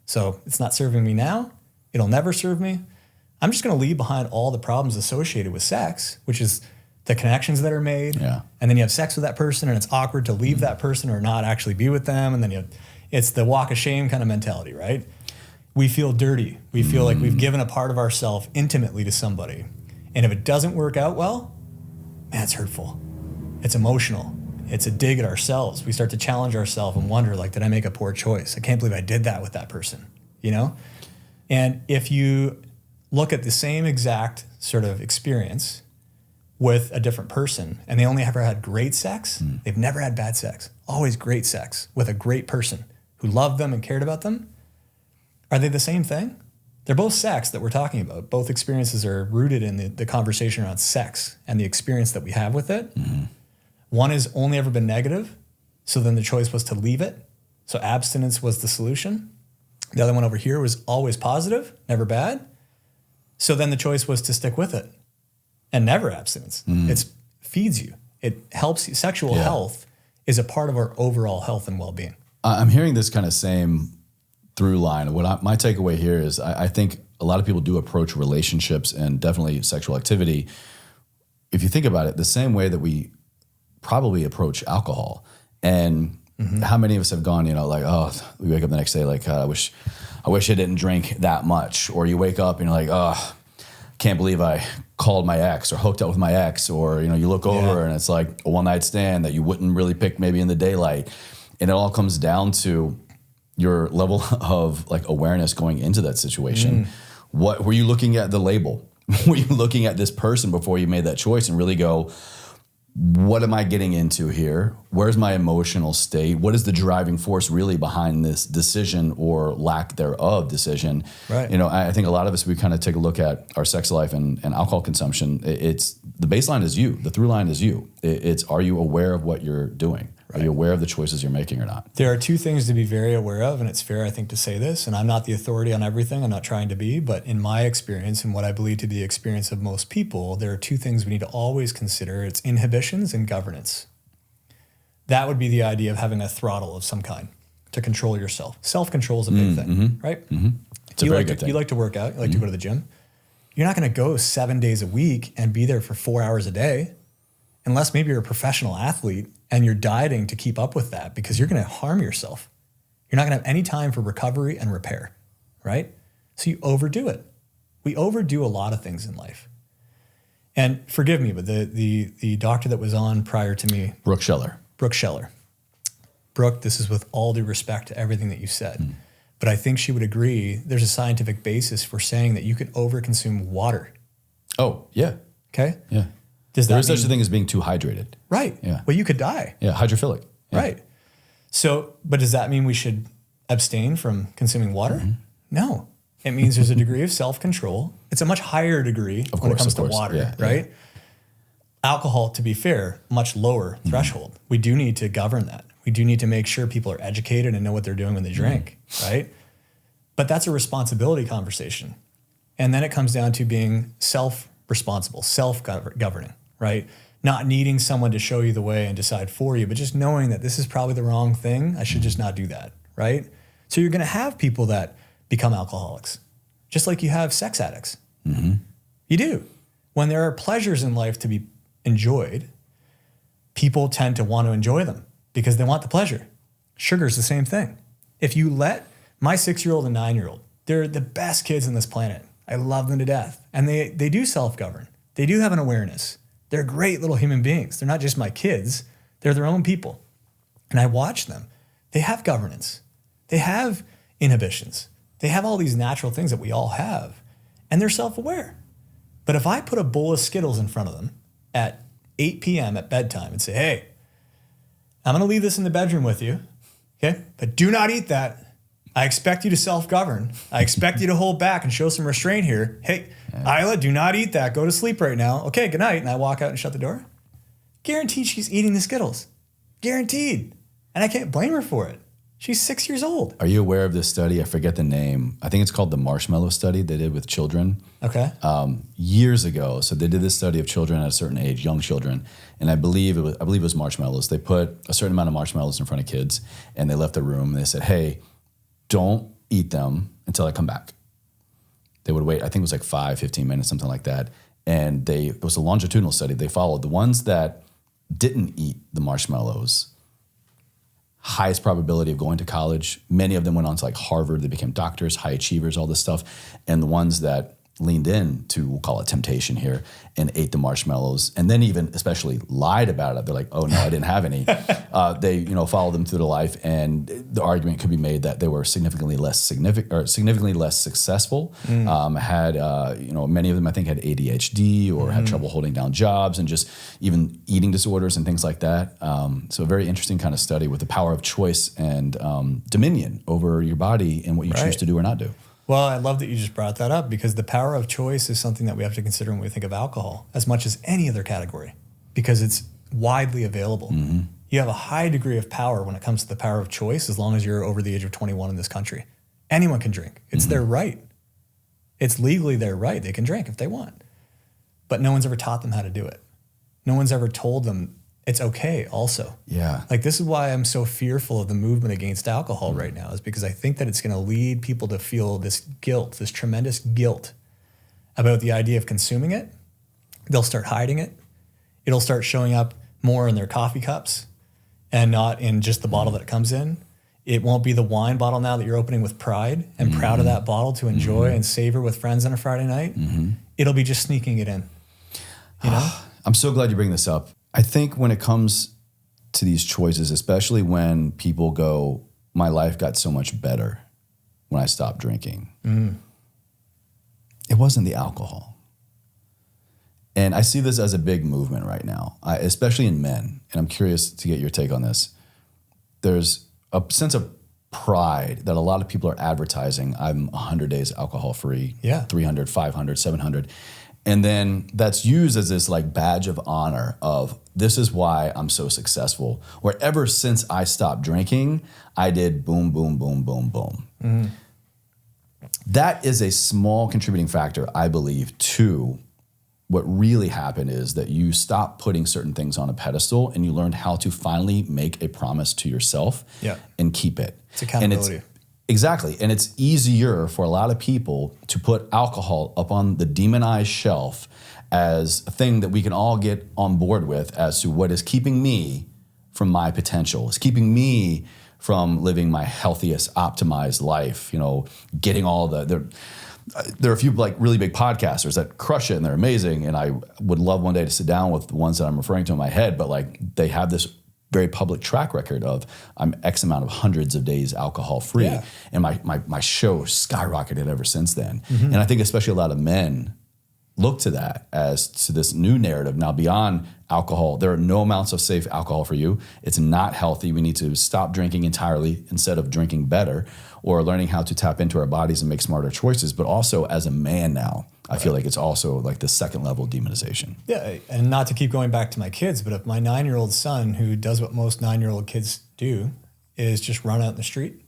So it's not serving me now. It'll never serve me. I'm just going to leave behind all the problems associated with sex, which is the connections that are made. Yeah. And then you have sex with that person and it's awkward to leave that person or not actually be with them. And then it's the walk of shame kind of mentality, right? We feel dirty. We feel like we've given a part of ourselves intimately to somebody. And if it doesn't work out well, man, it's hurtful. It's emotional. It's a dig at ourselves. We start to challenge ourselves and wonder, did I make a poor choice? I can't believe I did that with that person, And if you look at the same exact sort of experience with a different person and they only ever had great sex, they've never had bad sex, always great sex with a great person who loved them and cared about them, are they the same thing? They're both sex that we're talking about. Both experiences are rooted in the conversation around sex and the experience that we have with it. One has only ever been negative, so then the choice was to leave it. So abstinence was the solution. The other one over here was always positive, never bad. So then the choice was to stick with it and never abstinence. It feeds you. It helps you. Sexual health is a part of our overall health and well-being. I'm hearing this kind of same through line. My takeaway here is I think a lot of people do approach relationships and definitely sexual activity, if you think about it, the same way that we probably approach alcohol. And how many of us have gone, we wake up the next day I wish I didn't drink that much. Or you wake up and you're like, oh, can't believe I called my ex or hooked up with my ex. Or, you look over and it's like a one night stand that you wouldn't really pick maybe in the daylight. And it all comes down to your level of awareness going into that situation. What were you looking at the label? Were you looking at this person before you made that choice and really go, what am I getting into here? Where's my emotional state? What is the driving force really behind this decision or lack thereof decision? Right. I think a lot of us, we kind of take a look at our sex life and alcohol consumption. It's the baseline is you. The through line is you. It's are you aware of what you're doing? Right. Are you aware of the choices you're making or not? There are two things to be very aware of, and it's fair, I think, to say this, and I'm not the authority on everything. I'm not trying to be, but in my experience and what I believe to be the experience of most people, there are two things we need to always consider. It's inhibitions and governance. That would be the idea of having a throttle of some kind to control yourself. Self-control is a big thing, right? It's a very good thing. You like to work out. You like to go to the gym. You're not going to go 7 days a week and be there for 4 hours a day unless maybe you're a professional athlete and you're dieting to keep up with that because you're going to harm yourself. You're not going to have any time for recovery and repair, right? So you overdo it. We overdo a lot of things in life. And forgive me, but the doctor that was on prior to me, Brooke Scheller. Brooke, this is with all due respect to everything that you said, but I think she would agree there's a scientific basis for saying that you can overconsume water. Oh, yeah. Okay? Yeah. There is such a thing as being too hydrated. Right. Yeah. Well, you could die. Yeah, hydrophilic. Yeah. Right. So, but does that mean we should abstain from consuming water? No. It means there's a degree of self-control. It's a much higher degree when it comes to water, right? Yeah. Alcohol, to be fair, much lower threshold. We do need to govern that. We do need to make sure people are educated and know what they're doing when they drink, right? But that's a responsibility conversation. And then it comes down to being self-responsible, self-governing, right? not needing someone to show you the way and decide for you, but just knowing that this is probably the wrong thing. I should just not do that, right? So you're going to have people that become alcoholics, just like you have sex addicts. Mm-hmm. You do. When there are pleasures in life to be enjoyed, people tend to want to enjoy them because they want the pleasure. Sugar's the same thing. If you let my 6-year-old and 9-year-old, they're the best kids on this planet. I love them to death. And they do self-govern. They do have an awareness. They're great little human beings. They're not just my kids. They're their own people. And I watch them. They have governance. They have inhibitions. They have all these natural things that we all have. And they're self-aware. But if I put a bowl of Skittles in front of them at 8 p.m. at bedtime and say, hey, I'm going to leave this in the bedroom with you, okay? But do not eat that. I expect you to self-govern. I expect you to hold back and show some restraint here. Hey, Isla, do not eat that. Go to sleep right now. Okay, good night. And I walk out and shut the door. Guaranteed she's eating the Skittles. Guaranteed. And I can't blame her for it. She's 6 years old. Are you aware of this study? I forget the name. I think it's called the marshmallow study they did with children. Okay. Years ago. So they did this study of children at a certain age, young children, and I believe it was marshmallows. They put a certain amount of marshmallows in front of kids, and they left the room. And they said, "Hey, don't eat them until I come back." They would wait. I think it was like 5-15 minutes, something like that. And it was a longitudinal study. They followed the ones that didn't eat the marshmallows. Highest probability of going to college. Many of them went on to like Harvard. They became doctors, high achievers, all this stuff. And the ones that leaned in to, we'll call it temptation here, and ate the marshmallows, and then even especially lied about it. They're like, "Oh no, I didn't have any." They followed them through the life, and the argument could be made that they were significantly less successful. Had many of them I think had ADHD or had trouble holding down jobs, and just even eating disorders and things like that. So a very interesting kind of study with the power of choice and dominion over your body and what you choose to do or not do. Well, I love that you just brought that up because the power of choice is something that we have to consider when we think of alcohol as much as any other category because it's widely available. Mm-hmm. You have a high degree of power when it comes to the power of choice as long as you're over the age of 21 in this country. Anyone can drink. It's their right. It's legally their right. They can drink if they want. But no one's ever taught them how to do it. No one's ever told them it's okay also. Yeah. Like this is why I'm so fearful of the movement against alcohol right now is because I think that it's going to lead people to feel this guilt, this tremendous guilt about the idea of consuming it. They'll start hiding it. It'll start showing up more in their coffee cups and not in just the bottle that it comes in. It won't be the wine bottle now that you're opening with pride and proud of that bottle to enjoy and savor with friends on a Friday night. It'll be just sneaking it in. You know? I'm so glad you bring this up. I think when it comes to these choices, especially when people go, my life got so much better when I stopped drinking. It wasn't the alcohol. And I see this as a big movement right now, especially in men. And I'm curious to get your take on this. There's a sense of pride that a lot of people are advertising. I'm 100 days alcohol free, 300, 500, 700. And then that's used as this like badge of honor of this is why I'm so successful. Where ever since I stopped drinking, I did boom, boom, boom, boom, boom. That is a small contributing factor, I believe, to what really happened is that you stopped putting certain things on a pedestal and you learned how to finally make a promise to yourself and keep it. It's accountability. Exactly. And it's easier for a lot of people to put alcohol up on the demonized shelf as a thing that we can all get on board with as to what is keeping me from my potential. It's keeping me from living my healthiest, optimized life, getting all there are a few like really big podcasters that crush it and they're amazing. And I would love one day to sit down with the ones that I'm referring to in my head, but like they have this very public track record of I'm X amount of hundreds of days alcohol free. And my show skyrocketed ever since then. And I think especially a lot of men look to that as to this new narrative. Now beyond alcohol, there are no amounts of safe alcohol for you. It's not healthy. We need to stop drinking entirely instead of drinking better or learning how to tap into our bodies and make smarter choices. But also as a man now, I feel like it's also like the second level demonization. Yeah, and not to keep going back to my kids, but if my 9-year-old son, who does what most 9-year-old kids do, is just run out in the street.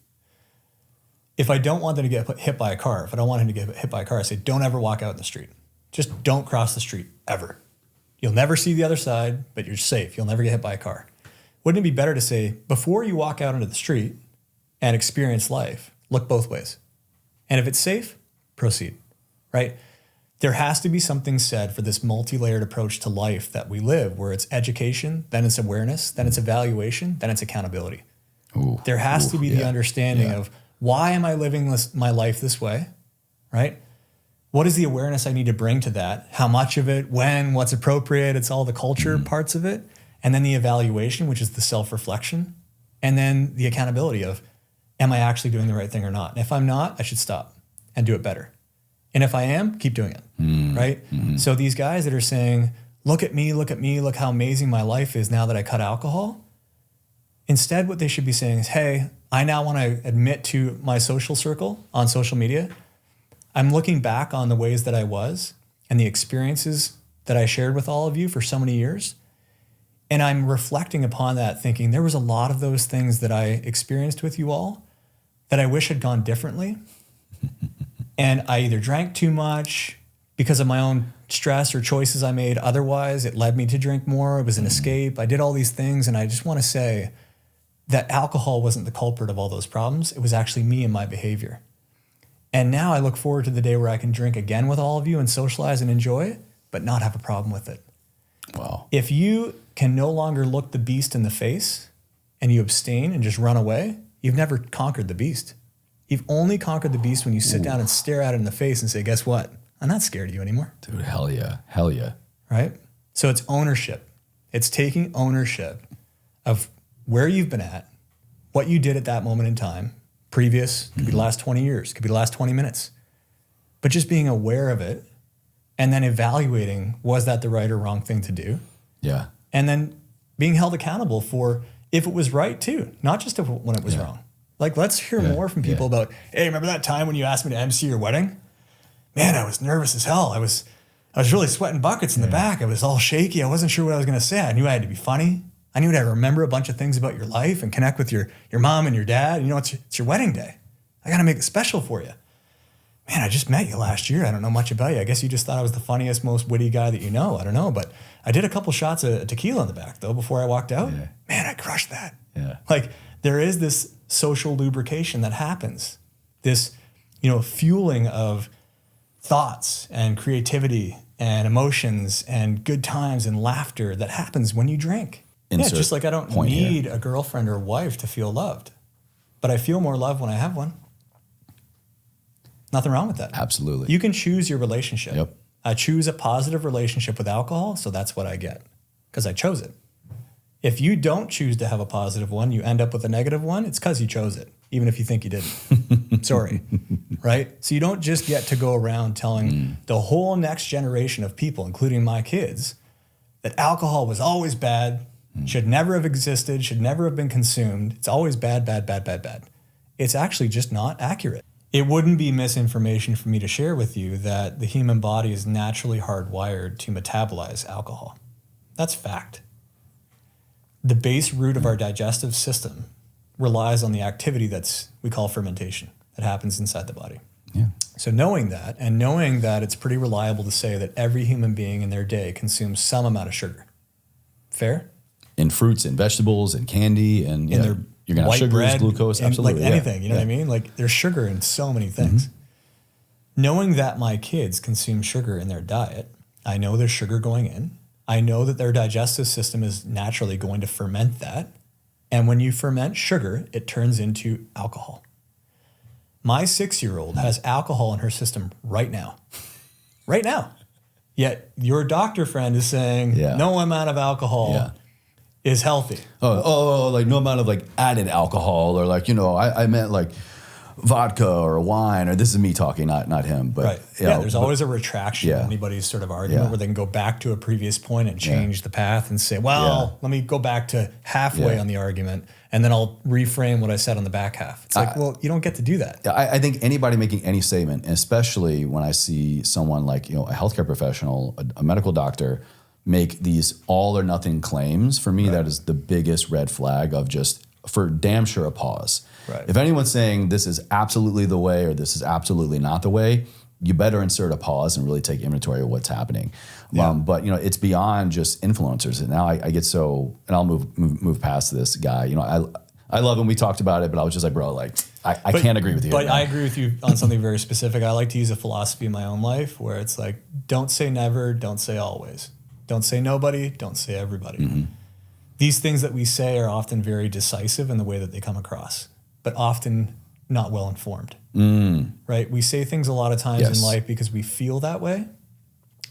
If I don't want them to get hit by a car, if I don't want him to get hit by a car, I say, don't ever walk out in the street. Just don't cross the street, ever. You'll never see the other side, but you're safe. You'll never get hit by a car. Wouldn't it be better to say, before you walk out into the street and experience life, look both ways. And if it's safe, proceed, right? There has to be something said for this multi-layered approach to life that we live, where it's education, then it's awareness, then it's evaluation, then it's accountability. There has to be the understanding of, why am I living my life this way, right? What is the awareness I need to bring to that? How much of it, when, what's appropriate? It's all the culture parts of it. And then the evaluation, which is the self-reflection. And then the accountability of, am I actually doing the right thing or not? And if I'm not, I should stop and do it better. And if I am, keep doing it, right? So these guys that are saying, look at me, look how amazing my life is now that I cut alcohol. Instead, what they should be saying is, hey, I now want to admit to my social circle on social media, I'm looking back on the ways that I was and the experiences that I shared with all of you for so many years. And I'm reflecting upon that, thinking there was a lot of those things that I experienced with you all that I wish had gone differently. And I either drank too much because of my own stress or choices I made. Otherwise, it led me to drink more. It was an escape. I did all these things. And I just want to say that alcohol wasn't the culprit of all those problems. It was actually me and my behavior. And now I look forward to the day where I can drink again with all of you and socialize and enjoy, but not have a problem with it. Wow. If you can no longer look the beast in the face and you abstain and just run away, you've never conquered the beast. You've only conquered the beast when you sit down and stare at it in the face and say, guess what? I'm not scared of you anymore. Dude, hell yeah. Hell yeah. Right? So it's ownership. It's taking ownership of where you've been at, what you did at that moment in time, previous, could be the last 20 years, could be the last 20 minutes, but just being aware of it and then evaluating, was that the right or wrong thing to do? Yeah. And then being held accountable for if it was right too, not just when it was wrong. Like, let's hear more from people about, hey, remember that time when you asked me to MC your wedding? Man, I was nervous as hell. I was really sweating buckets in the back. I was all shaky. I wasn't sure what I was going to say. I knew I had to be funny. I knew to remember a bunch of things about your life and connect with your mom and your dad. You know, it's your wedding day. I got to make it special for you. Man, I just met you last year. I don't know much about you. I guess you just thought I was the funniest, most witty guy that you know. I don't know. But I did a couple shots of tequila in the back, though, before I walked out. Yeah. Man, I crushed that. Yeah. Like, there is this social lubrication that happens. This, fueling of thoughts and creativity and emotions and good times and laughter that happens when you drink. Insert just like I don't need a girlfriend or wife to feel loved, but I feel more love when I have one. Nothing wrong with that. Absolutely. You can choose your relationship. Yep. I choose a positive relationship with alcohol, so that's what I get because I chose it. If you don't choose to have a positive one, you end up with a negative one, it's because you chose it, even if you think you didn't. Sorry, right? So you don't just get to go around telling the whole next generation of people, including my kids, that alcohol was always bad, should never have existed, should never have been consumed. It's always bad, bad, bad, bad, bad. It's actually just not accurate. It wouldn't be misinformation for me to share with you that the human body is naturally hardwired to metabolize alcohol. That's fact. The base root of our digestive system relies on the activity we call fermentation that happens inside the body. Yeah. So knowing that, and knowing that it's pretty reliable to say that every human being in their day consumes some amount of sugar. Fair? In fruits and vegetables and candy and you're going to have sugars, bread, glucose, absolutely. Like anything, you know what I mean? Like there's sugar in so many things. Knowing that my kids consume sugar in their diet, I know there's sugar going in. I know that their digestive system is naturally going to ferment that. And when you ferment sugar, it turns into alcohol. My 6-year-old has alcohol in her system right now. Right now. Yet your doctor friend is saying no amount of alcohol is healthy. Like no amount of like added alcohol or like, I meant like vodka or wine, or this is me talking, not him. But there's always a retraction in anybody's sort of argument where they can go back to a previous point and change the path and say, let me go back to halfway on the argument and then I'll reframe what I said on the back half. It's like, you don't get to do that. I think anybody making any statement, especially when I see someone like, a healthcare professional, a medical doctor, make these all or nothing claims, for me, that is the biggest red flag of just, for damn sure, a pause. Right. If anyone's saying this is absolutely the way or this is absolutely not the way, you better insert a pause and really take inventory of what's happening. Yeah. But it's beyond just influencers. And now I get so, and I'll move past this guy. I love him. We talked about it, but I was just like, bro, like I can't agree with you. But I agree with you on something very specific. I like to use a philosophy in my own life where it's like, don't say never, don't say always. Don't say nobody, don't say everybody. Mm-hmm. These things that we say are often very decisive in the way that they come across, but often not well informed. Right? We say things a lot of times in life because we feel that way,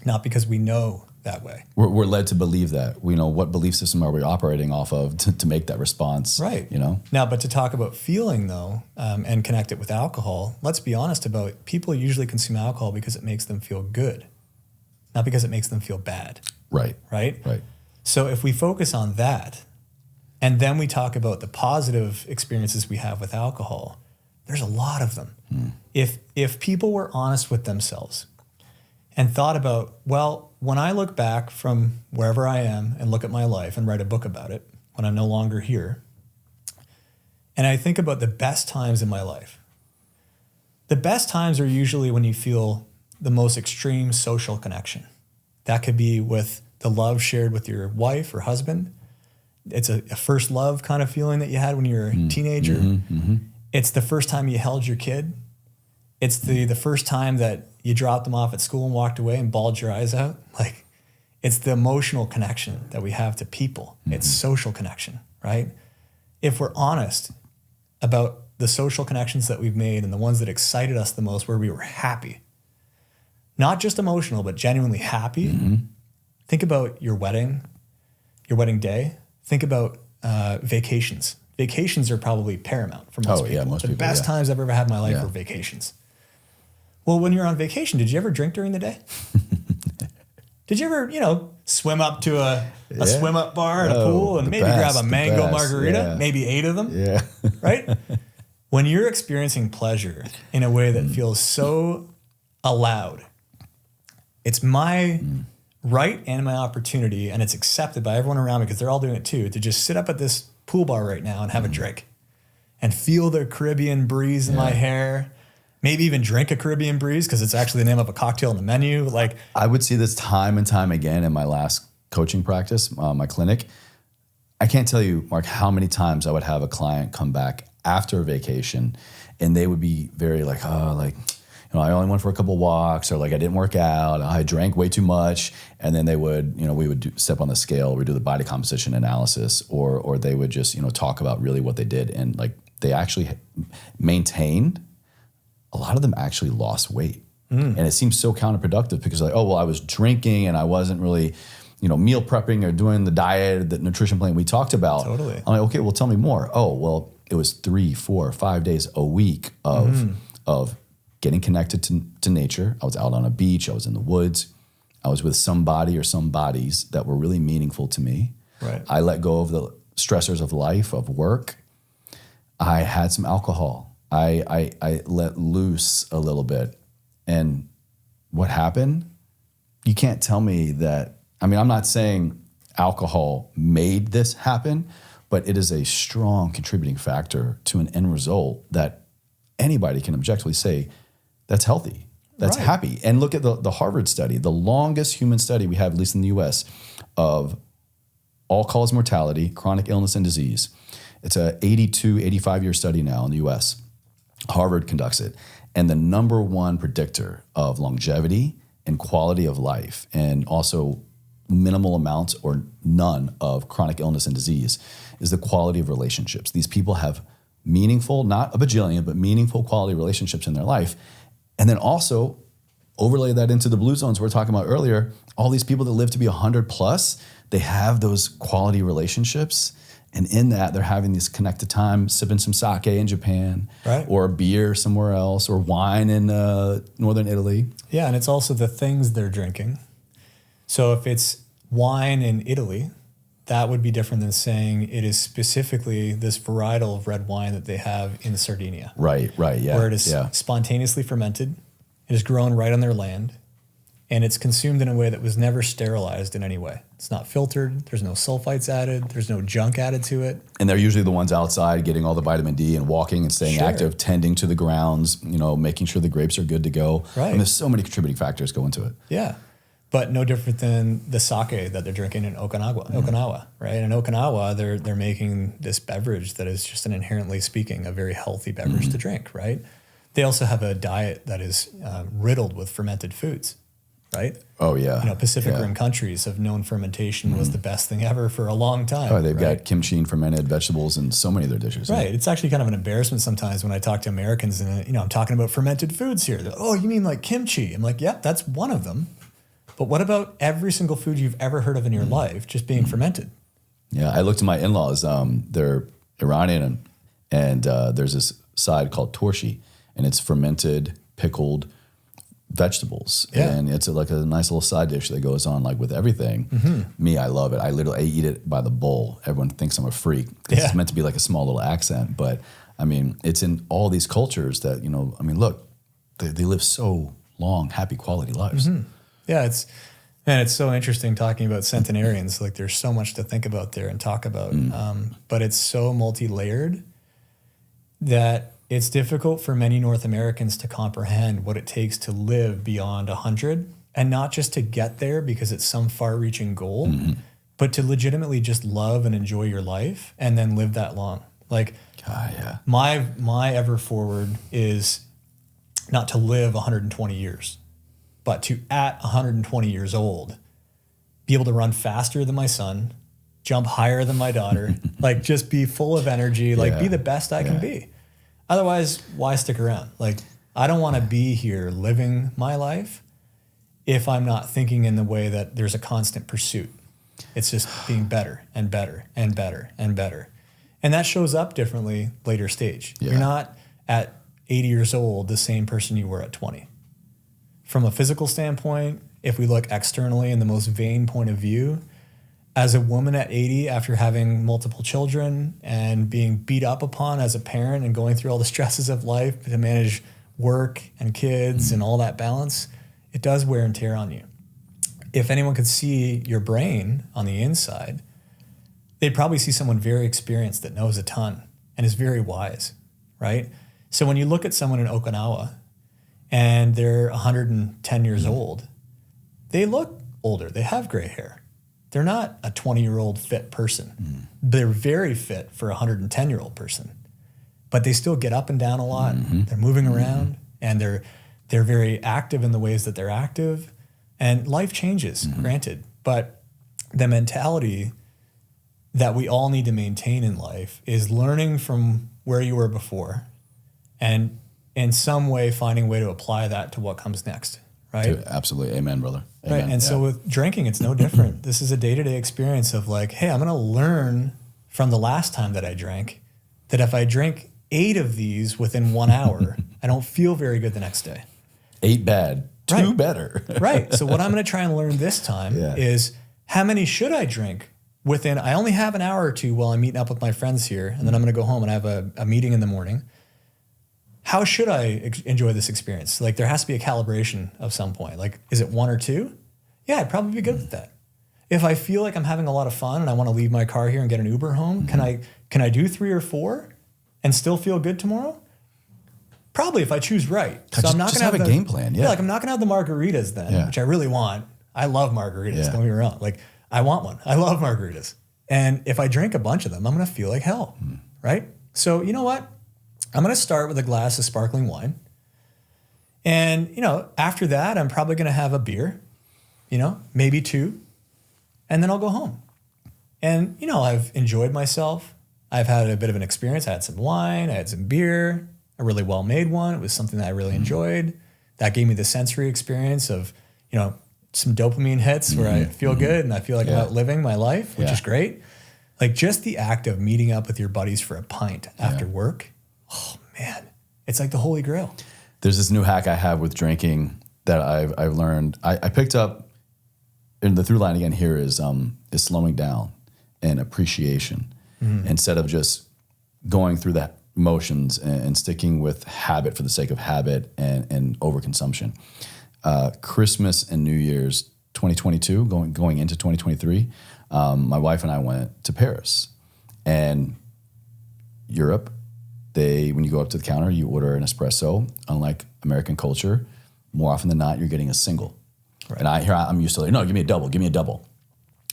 not because we know that way. We're led to believe that. We know what belief system are we operating off of to make that response. Right. Now, but to talk about feeling though, and connect it with alcohol, let's be honest about it. People usually consume alcohol because it makes them feel good, not because it makes them feel bad. Right. Right? Right. So if we focus on that, and then we talk about the positive experiences we have with alcohol, there's a lot of them. If people were honest with themselves and thought about, well, when I look back from wherever I am and look at my life and write a book about it, when I'm no longer here, and I think about the best times in my life, the best times are usually when you feel the most extreme social connection. That could be with the love shared with your wife or husband. It's a first love kind of feeling that you had when you were a teenager. Mm-hmm. It's the first time you held your kid. It's the first time that you dropped them off at school and walked away and bawled your eyes out. Like, it's the emotional connection that we have to people. It's social connection, right? If we're honest about the social connections that we've made and the ones that excited us the most, where we were happy, not just emotional, but genuinely happy. Think about your wedding day. Think about vacations. Vacations are probably paramount for most people. Yeah, most the people, best times I've ever had in my life were vacations. Well, when you're on vacation, did you ever drink during the day? Did you ever, swim up to a swim up bar at a pool and maybe grab a mango margarita, maybe 8 of them? Yeah. Right? When you're experiencing pleasure in a way that feels so allowed, it's my right and my opportunity, and it's accepted by everyone around me because they're all doing it too, to just sit up at this pool bar right now and have a drink and feel the Caribbean breeze in my hair. Maybe even drink a Caribbean breeze because it's actually the name of a cocktail on the menu. Like, I would see this time and time again in my last coaching practice, my clinic. I can't tell you, Mark, how many times I would have a client come back after a vacation and they would be very like, I only went for a couple walks, or like I didn't work out, I drank way too much. And then they would, we would step on the scale, we do the body composition analysis, or they would just, talk about really what they did. And like they actually maintained, a lot of them actually lost weight. And it seems so counterproductive because like, I was drinking and I wasn't really, meal prepping or doing the diet, the nutrition plan we talked about. Totally. I'm like, okay, well, tell me more. Oh, well, it was 3, 4, 5 days a week of getting connected to nature. I was out on a beach. I was in the woods. I was with somebody or some bodies that were really meaningful to me. Right. I let go of the stressors of life, of work. I had some alcohol. I let loose a little bit. And what happened? You can't tell me that. I mean, I'm not saying alcohol made this happen, but it is a strong contributing factor to an end result that anybody can objectively say, that's healthy, that's happy. And look at the Harvard study, the longest human study we have, at least in the US, of all-cause mortality, chronic illness and disease. It's a 82, 85-year study now in the US. Harvard conducts it. And the number one predictor of longevity and quality of life, and also minimal amounts or none of chronic illness and disease, is the quality of relationships. These people have meaningful, not a bajillion, but meaningful quality relationships in their life. And then also overlay that into the blue zones we were talking about earlier. All these people that live to be 100 plus, they have those quality relationships. And in that, they're having this connected time, sipping some sake in Japan, or beer somewhere else, or wine in northern Italy. Yeah, and it's also the things they're drinking. So if it's wine in Italy, that would be different than saying it is specifically this varietal of red wine that they have in Sardinia. Right, yeah. Where it is spontaneously fermented. It is grown right on their land. and it's consumed in a way that was never sterilized in any way. It's not filtered. There's no sulfites added. There's no junk added to it. And they're usually the ones outside getting all the vitamin D and walking and staying active, tending to the grounds, making sure the grapes are good to go. Right. And there's so many contributing factors go into it. Yeah. But no different than the sake that they're drinking in Okinawa, right? In Okinawa, they're making this beverage that is just an inherently speaking a very healthy beverage to drink, right? They also have a diet that is riddled with fermented foods, right? Oh, yeah. Pacific Rim countries have known fermentation was the best thing ever for a long time. Oh, they've got kimchi and fermented vegetables in so many of their dishes. Right. It's actually kind of an embarrassment sometimes when I talk to Americans and, I'm talking about fermented foods here. They're, oh, you mean like kimchi? I'm like, yep, that's one of them. But what about every single food you've ever heard of in your life just being fermented? Yeah, I looked at my in-laws. They're Iranian, and there's this side called torshi, and it's fermented, pickled vegetables. Yeah. And it's like a nice little side dish that goes on like with everything. Me, I love it. I eat it by the bowl. Everyone thinks I'm a freak. It's meant to be like a small little accent, but I mean, it's in all these cultures that, look, they live so long, happy, quality lives. Yeah, it's so interesting talking about centenarians. Like there's so much to think about there and talk about, but it's so multi-layered that it's difficult for many North Americans to comprehend what it takes to live beyond 100, and not just to get there because it's some far-reaching goal, but to legitimately just love and enjoy your life and then live that long. Like my ever forward is not to live 120 years. But to, at 120 years old, be able to run faster than my son, jump higher than my daughter, like just be full of energy, like be the best I can be. Otherwise, why stick around? Like, I don't want to be here living my life if I'm not thinking in the way that there's a constant pursuit. It's just being better and better and better and better. And that shows up differently later stage. You're not at 80 years old the same person you were at 20. From a physical standpoint, if we look externally in the most vain point of view, as a woman at 80 after having multiple children and being beat up upon as a parent and going through all the stresses of life to manage work and kids and all that balance, it does wear and tear on you. If anyone could see your brain on the inside, they'd probably see someone very experienced that knows a ton and is very wise, right? So when you look at someone in Okinawa, and they're 110 years old, they look older. They have gray hair. They're not a 20-year-old fit person. They're very fit for a 110-year-old person, but they still get up and down a lot. They're moving around, and they're very active in the ways that they're active. And life changes, granted, but the mentality that we all need to maintain in life is learning from where you were before and in some way finding a way to apply that to what comes next, right? Absolutely. Amen, brother. Amen. Right. And so with drinking, it's no different. This is a day-to-day experience of like, hey, I'm going to learn from the last time that I drank that if I drink 8 of these within 1 hour, I don't feel very good the next day. 8 bad, 2 better. Right. So what I'm going to try and learn this time is how many should I drink within, I only have an hour or two while I'm meeting up with my friends here, and then I'm going to go home and I have a meeting in the morning. How should I enjoy this experience? Like there has to be a calibration of some point. Like, is it 1 or 2? Yeah, I'd probably be good with that. If I feel like I'm having a lot of fun and I want to leave my car here and get an Uber home, can I do 3 or 4 and still feel good tomorrow? Probably if I choose right. So I'm not going to have a game plan. Yeah. Like I'm not going to have the margaritas then, which I really want. I love margaritas. Don't get me wrong. Like I want one. I love margaritas. And if I drink a bunch of them, I'm going to feel like hell. Right? So you know what? I'm going to start with a glass of sparkling wine. And, after that, I'm probably going to have a beer, maybe 2. And then I'll go home. And, I've enjoyed myself. I've had a bit of an experience. I had some wine. I had some beer, a really well-made one. It was something that I really enjoyed. That gave me the sensory experience of, some dopamine hits where I feel good and I feel like I'm out living my life, which is great. Like just the act of meeting up with your buddies for a pint after work. Oh man, it's like the Holy Grail. There's this new hack I have with drinking that I've learned. I picked up, and the through line again here is slowing down and appreciation instead of just going through the motions and sticking with habit for the sake of habit and overconsumption. Christmas and New Year's 2022, going into 2023, my wife and I went to Paris. And Europe, when you go up to the counter, you order an espresso. Unlike American culture, more often than not, you're getting a single. Right. And I'm used to like, no, give me a double.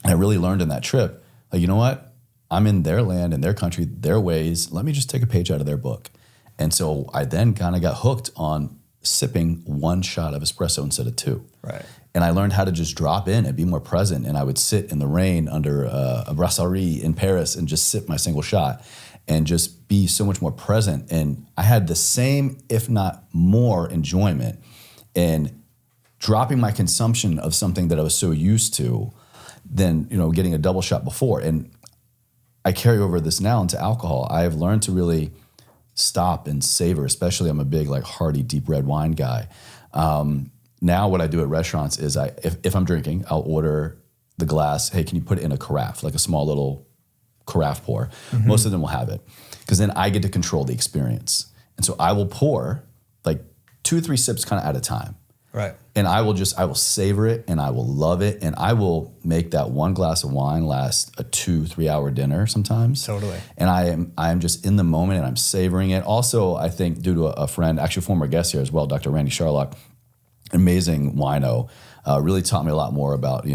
And I really learned in that trip, like, you know what? I'm in their land, in their country, their ways. Let me just take a page out of their book. And so I then kind of got hooked on sipping one shot of espresso instead of two. Right. And I learned how to just drop in and be more present. And I would sit in the rain under a brasserie in Paris and just sip my single shot and just be so much more present. And I had the same, if not more, enjoyment in dropping my consumption of something that I was so used to than, getting a double shot before. And I carry over this now into alcohol. I have learned to really stop and savor, especially I'm a big like hearty deep red wine guy. Now what I do at restaurants is if I'm drinking, I'll order the glass, hey, can you put it in a carafe, like a small little carafe pour? Mm-hmm. Most of them will have it because then I get to control the experience. And so I will pour like 2 or 3 sips kind of at a time. Right. And I will savor it and I will love it. And I will make that one glass of wine last a 2-3 hour dinner sometimes. Totally. And I am just in the moment and I'm savoring it. Also, I think due to a friend, actually former guest here as well, Dr. Randy Sharlock, amazing wino, really taught me a lot more about,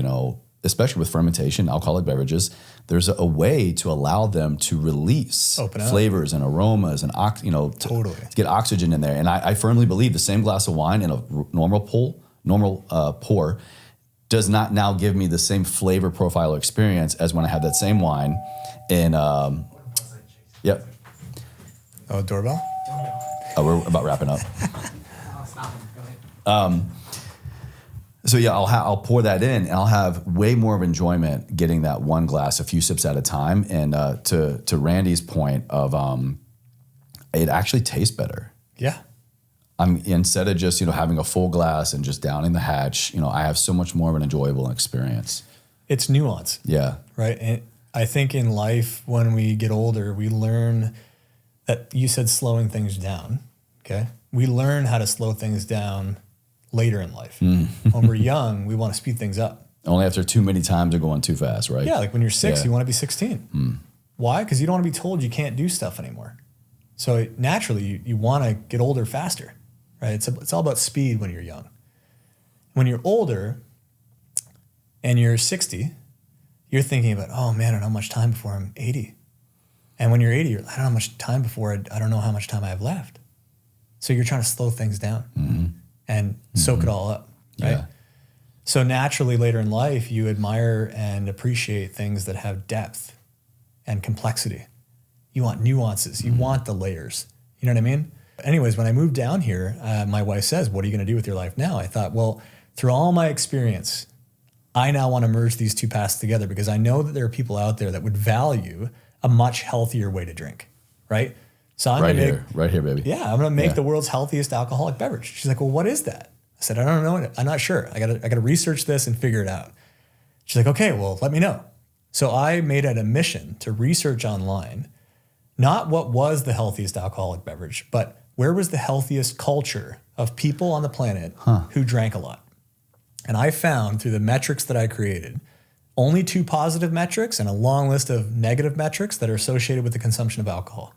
especially with fermentation, alcoholic beverages, there's a way to allow them to release flavors and aromas and, totally. to get oxygen in there. And I firmly believe the same glass of wine in a normal pour does not now give me the same flavor profile or experience as when I have that same wine in, yep. Oh, doorbell? Oh, we're about wrapping up. So yeah, I'll pour that in and I'll have way more of enjoyment getting that one glass, a few sips at a time. And to Randy's point of it actually tastes better. Yeah. Instead of just having a full glass and just downing the hatch, I have so much more of an enjoyable experience. It's nuance. Yeah. Right. And I think in life when we get older, we learn that you said slowing things down. Okay. We learn how to slow things down later in life. When we're young, we want to speed things up. Only after too many times are going too fast, right? Yeah, like when you're 6, you want to be 16. Why? Because you don't want to be told you can't do stuff anymore. So naturally, you want to get older faster, right? It's all about speed when you're young. When you're older and you're 60, you're thinking about, oh man, I don't know how much time before I'm 80. And when you're 80, I don't know how much time before I don't know how much time I have left. So you're trying to slow things down and soak it all up, right? Yeah. So naturally later in life, you admire and appreciate things that have depth and complexity. You want nuances. You want the layers. You know what I mean? Anyways, when I moved down here, my wife says, what are you going to do with your life now? I thought, well, through all my experience, I now want to merge these two paths together because I know that there are people out there that would value a much healthier way to drink, right? So I'm right here, baby. Yeah, I'm going to make the world's healthiest alcoholic beverage. She's like, well, what is that? I said, I don't know. I'm not sure. I got to research this and figure it out. She's like, okay, well, let me know. So I made it a mission to research online, not what was the healthiest alcoholic beverage, but where was the healthiest culture of people on the planet who drank a lot. And I found through the metrics that I created, only 2 positive metrics and a long list of negative metrics that are associated with the consumption of alcohol.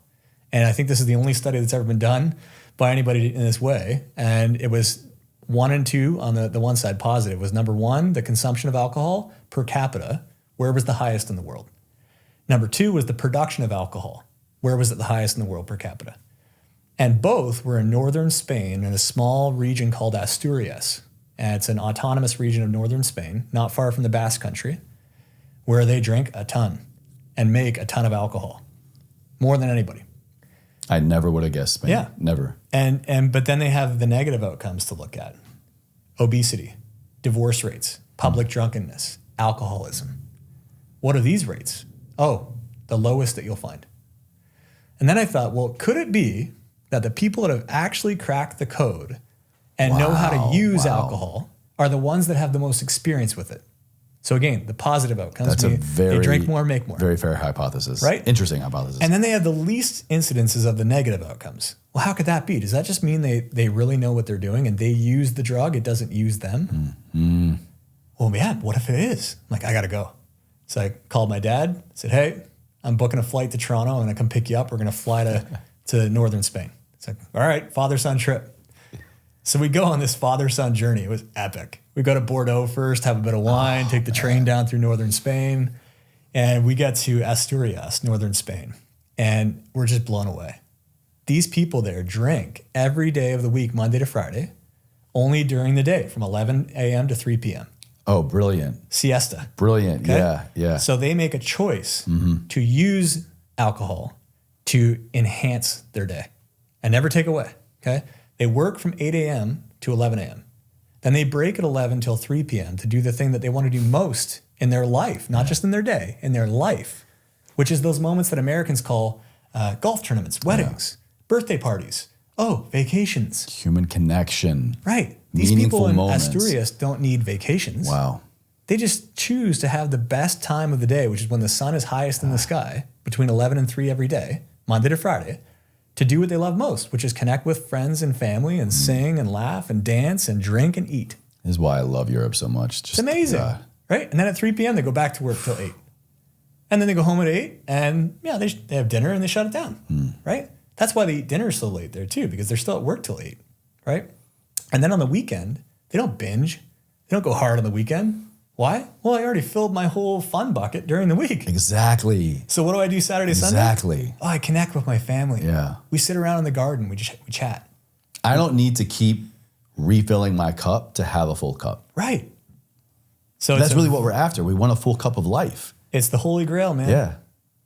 And I think this is the only study that's ever been done by anybody in this way. And it was 1 and 2 on the one side positive was number 1, the consumption of alcohol per capita, where was the highest in the world. Number 2 was the production of alcohol. Where was it the highest in the world per capita? And both were in northern Spain in a small region called Asturias. And it's an autonomous region of northern Spain, not far from the Basque Country, where they drink a ton and make a ton of alcohol, more than anybody. I never would have guessed Spain. Yeah. Never. But then they have the negative outcomes to look at. Obesity, divorce rates, public drunkenness, alcoholism. What are these rates? Oh, the lowest that you'll find. And then I thought, well, could it be that the people that have actually cracked the code and know how to use alcohol are the ones that have the most experience with it? So again, the positive outcomes That's a mean very they drink more, make more. Very fair hypothesis. Right? Interesting hypothesis. And then they have the least incidences of the negative outcomes. Well, how could that be? Does that just mean they really know what they're doing and they use the drug, it doesn't use them? Well, man, what if it is? I'm like, I got to go. So I called my dad, said, hey, I'm booking a flight to Toronto. I'm going to come pick you up. We're going to fly to northern Spain. It's like, all right, father-son trip. So we go on this father-son journey. It was epic. We go to Bordeaux first, have a bit of wine, take the train down through northern Spain, and we get to Asturias, northern Spain, and we're just blown away. These people there drink every day of the week, Monday to Friday, only during the day from 11 a.m. to 3 p.m. Oh, brilliant. Siesta. Brilliant. Okay? Yeah, yeah. So they make a choice to use alcohol to enhance their day and never take away, okay? They work from 8 a.m. to 11 a.m. Then they break at 11 till 3 p.m. to do the thing that they want to do most in their life, not just in their day, in their life, which is those moments that Americans call golf tournaments, weddings, birthday parties, vacations. Human connection. Right. These Meaningful people in moments. Asturias don't need vacations. Wow. They just choose to have the best time of the day, which is when the sun is highest in the sky, between 11 and 3 every day, Monday to Friday, to do what they love most, which is connect with friends and family and sing and laugh and dance and drink and eat. This is why I love Europe so much. Just, It's amazing, right? And then at 3 p.m., they go back to work till 8. And then they go home at 8 and they have dinner and they shut it down, right? That's why they eat dinner so late there too, because they're still at work till 8, right? And then on the weekend, they don't binge. They don't go hard on the weekend. Why? Well, I already filled my whole fun bucket during the week. Exactly. So what do I do Saturday, Sunday? Exactly. Oh, I connect with my family. Yeah. We sit around in the garden. We chat. I don't need to keep refilling my cup to have a full cup. Right. So That's really what we're after. We want a full cup of life. It's the Holy Grail, man. Yeah.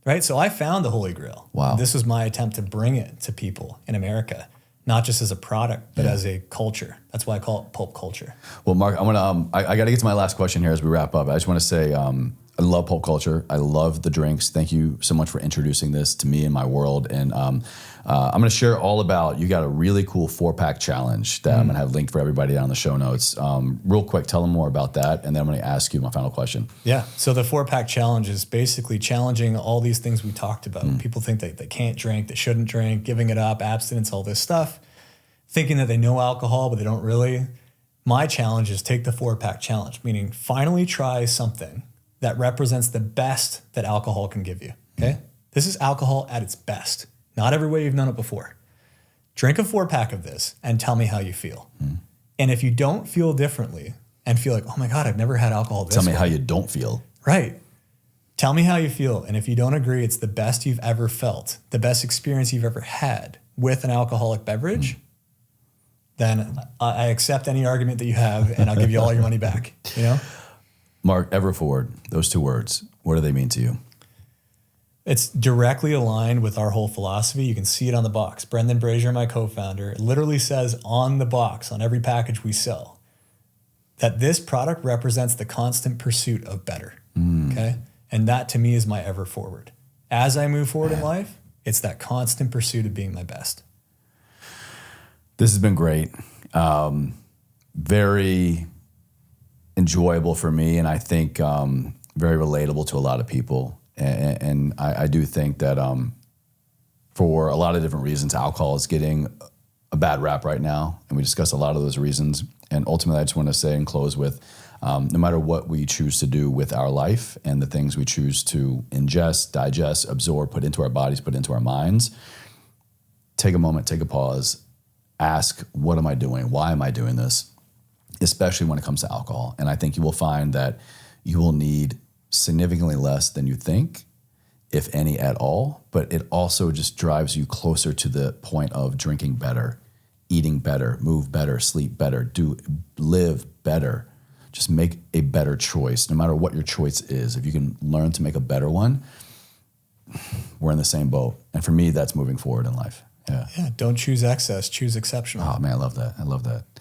Right. So I found the Holy Grail. Wow. This was my attempt to bring it to people in America, not just as a product, but as a culture. That's why I call it pulp culture. Well, Mark, I want to. I got to get to my last question here as we wrap up. I just want to say I love pulp culture. I love the drinks. Thank you so much for introducing this to me and my world. And I'm going to share all about. You got a really cool 4-pack challenge that I'm going to have linked for everybody down in the show notes. Real quick, tell them more about that, and then I'm going to ask you my final question. Yeah. So the 4-pack challenge is basically challenging all these things we talked about. People think they can't drink, they shouldn't drink, giving it up, abstinence, all this stuff, thinking that they know alcohol, but they don't really. My challenge is take the 4-pack challenge, meaning finally try something that represents the best that alcohol can give you. Okay. This is alcohol at its best. Not every way you've known it before. Drink a 4-pack of this and tell me how you feel. And if you don't feel differently and feel like, oh my God, I've never had alcohol this Tell me way. how you don't feel. Right. Tell me how you feel. And if you don't agree, it's the best you've ever felt, the best experience you've ever had with an alcoholic beverage, then I accept any argument that you have and I'll give you all your money back, you know? Mark, ever forward, those 2 words, what do they mean to you? It's directly aligned with our whole philosophy. You can see it on the box. Brendan Brazier, my co-founder, it literally says on the box, on every package we sell, that this product represents the constant pursuit of better. Okay. And that to me is my ever forward. As I move forward in life, it's that constant pursuit of being my best. This has been great. Very enjoyable for me, and I think very relatable to a lot of people. And I do think that for a lot of different reasons, alcohol is getting a bad rap right now, and we discussed a lot of those reasons. And ultimately, I just want to say and close with, no matter what we choose to do with our life and the things we choose to ingest, digest, absorb, put into our bodies, put into our minds, take a moment, take a pause, ask, what am I doing? Why am I doing this? Especially when it comes to alcohol. And I think you will find that you will need significantly less than you think, if any at all, but it also just drives you closer to the point of drinking better, eating better, move better, sleep better, live better. Just make a better choice, no matter what your choice is. If you can learn to make a better one, we're in the same boat. And for me, that's moving forward in life. Yeah. Yeah. Don't choose excess, choose exceptional. Oh man, I love that. I love that.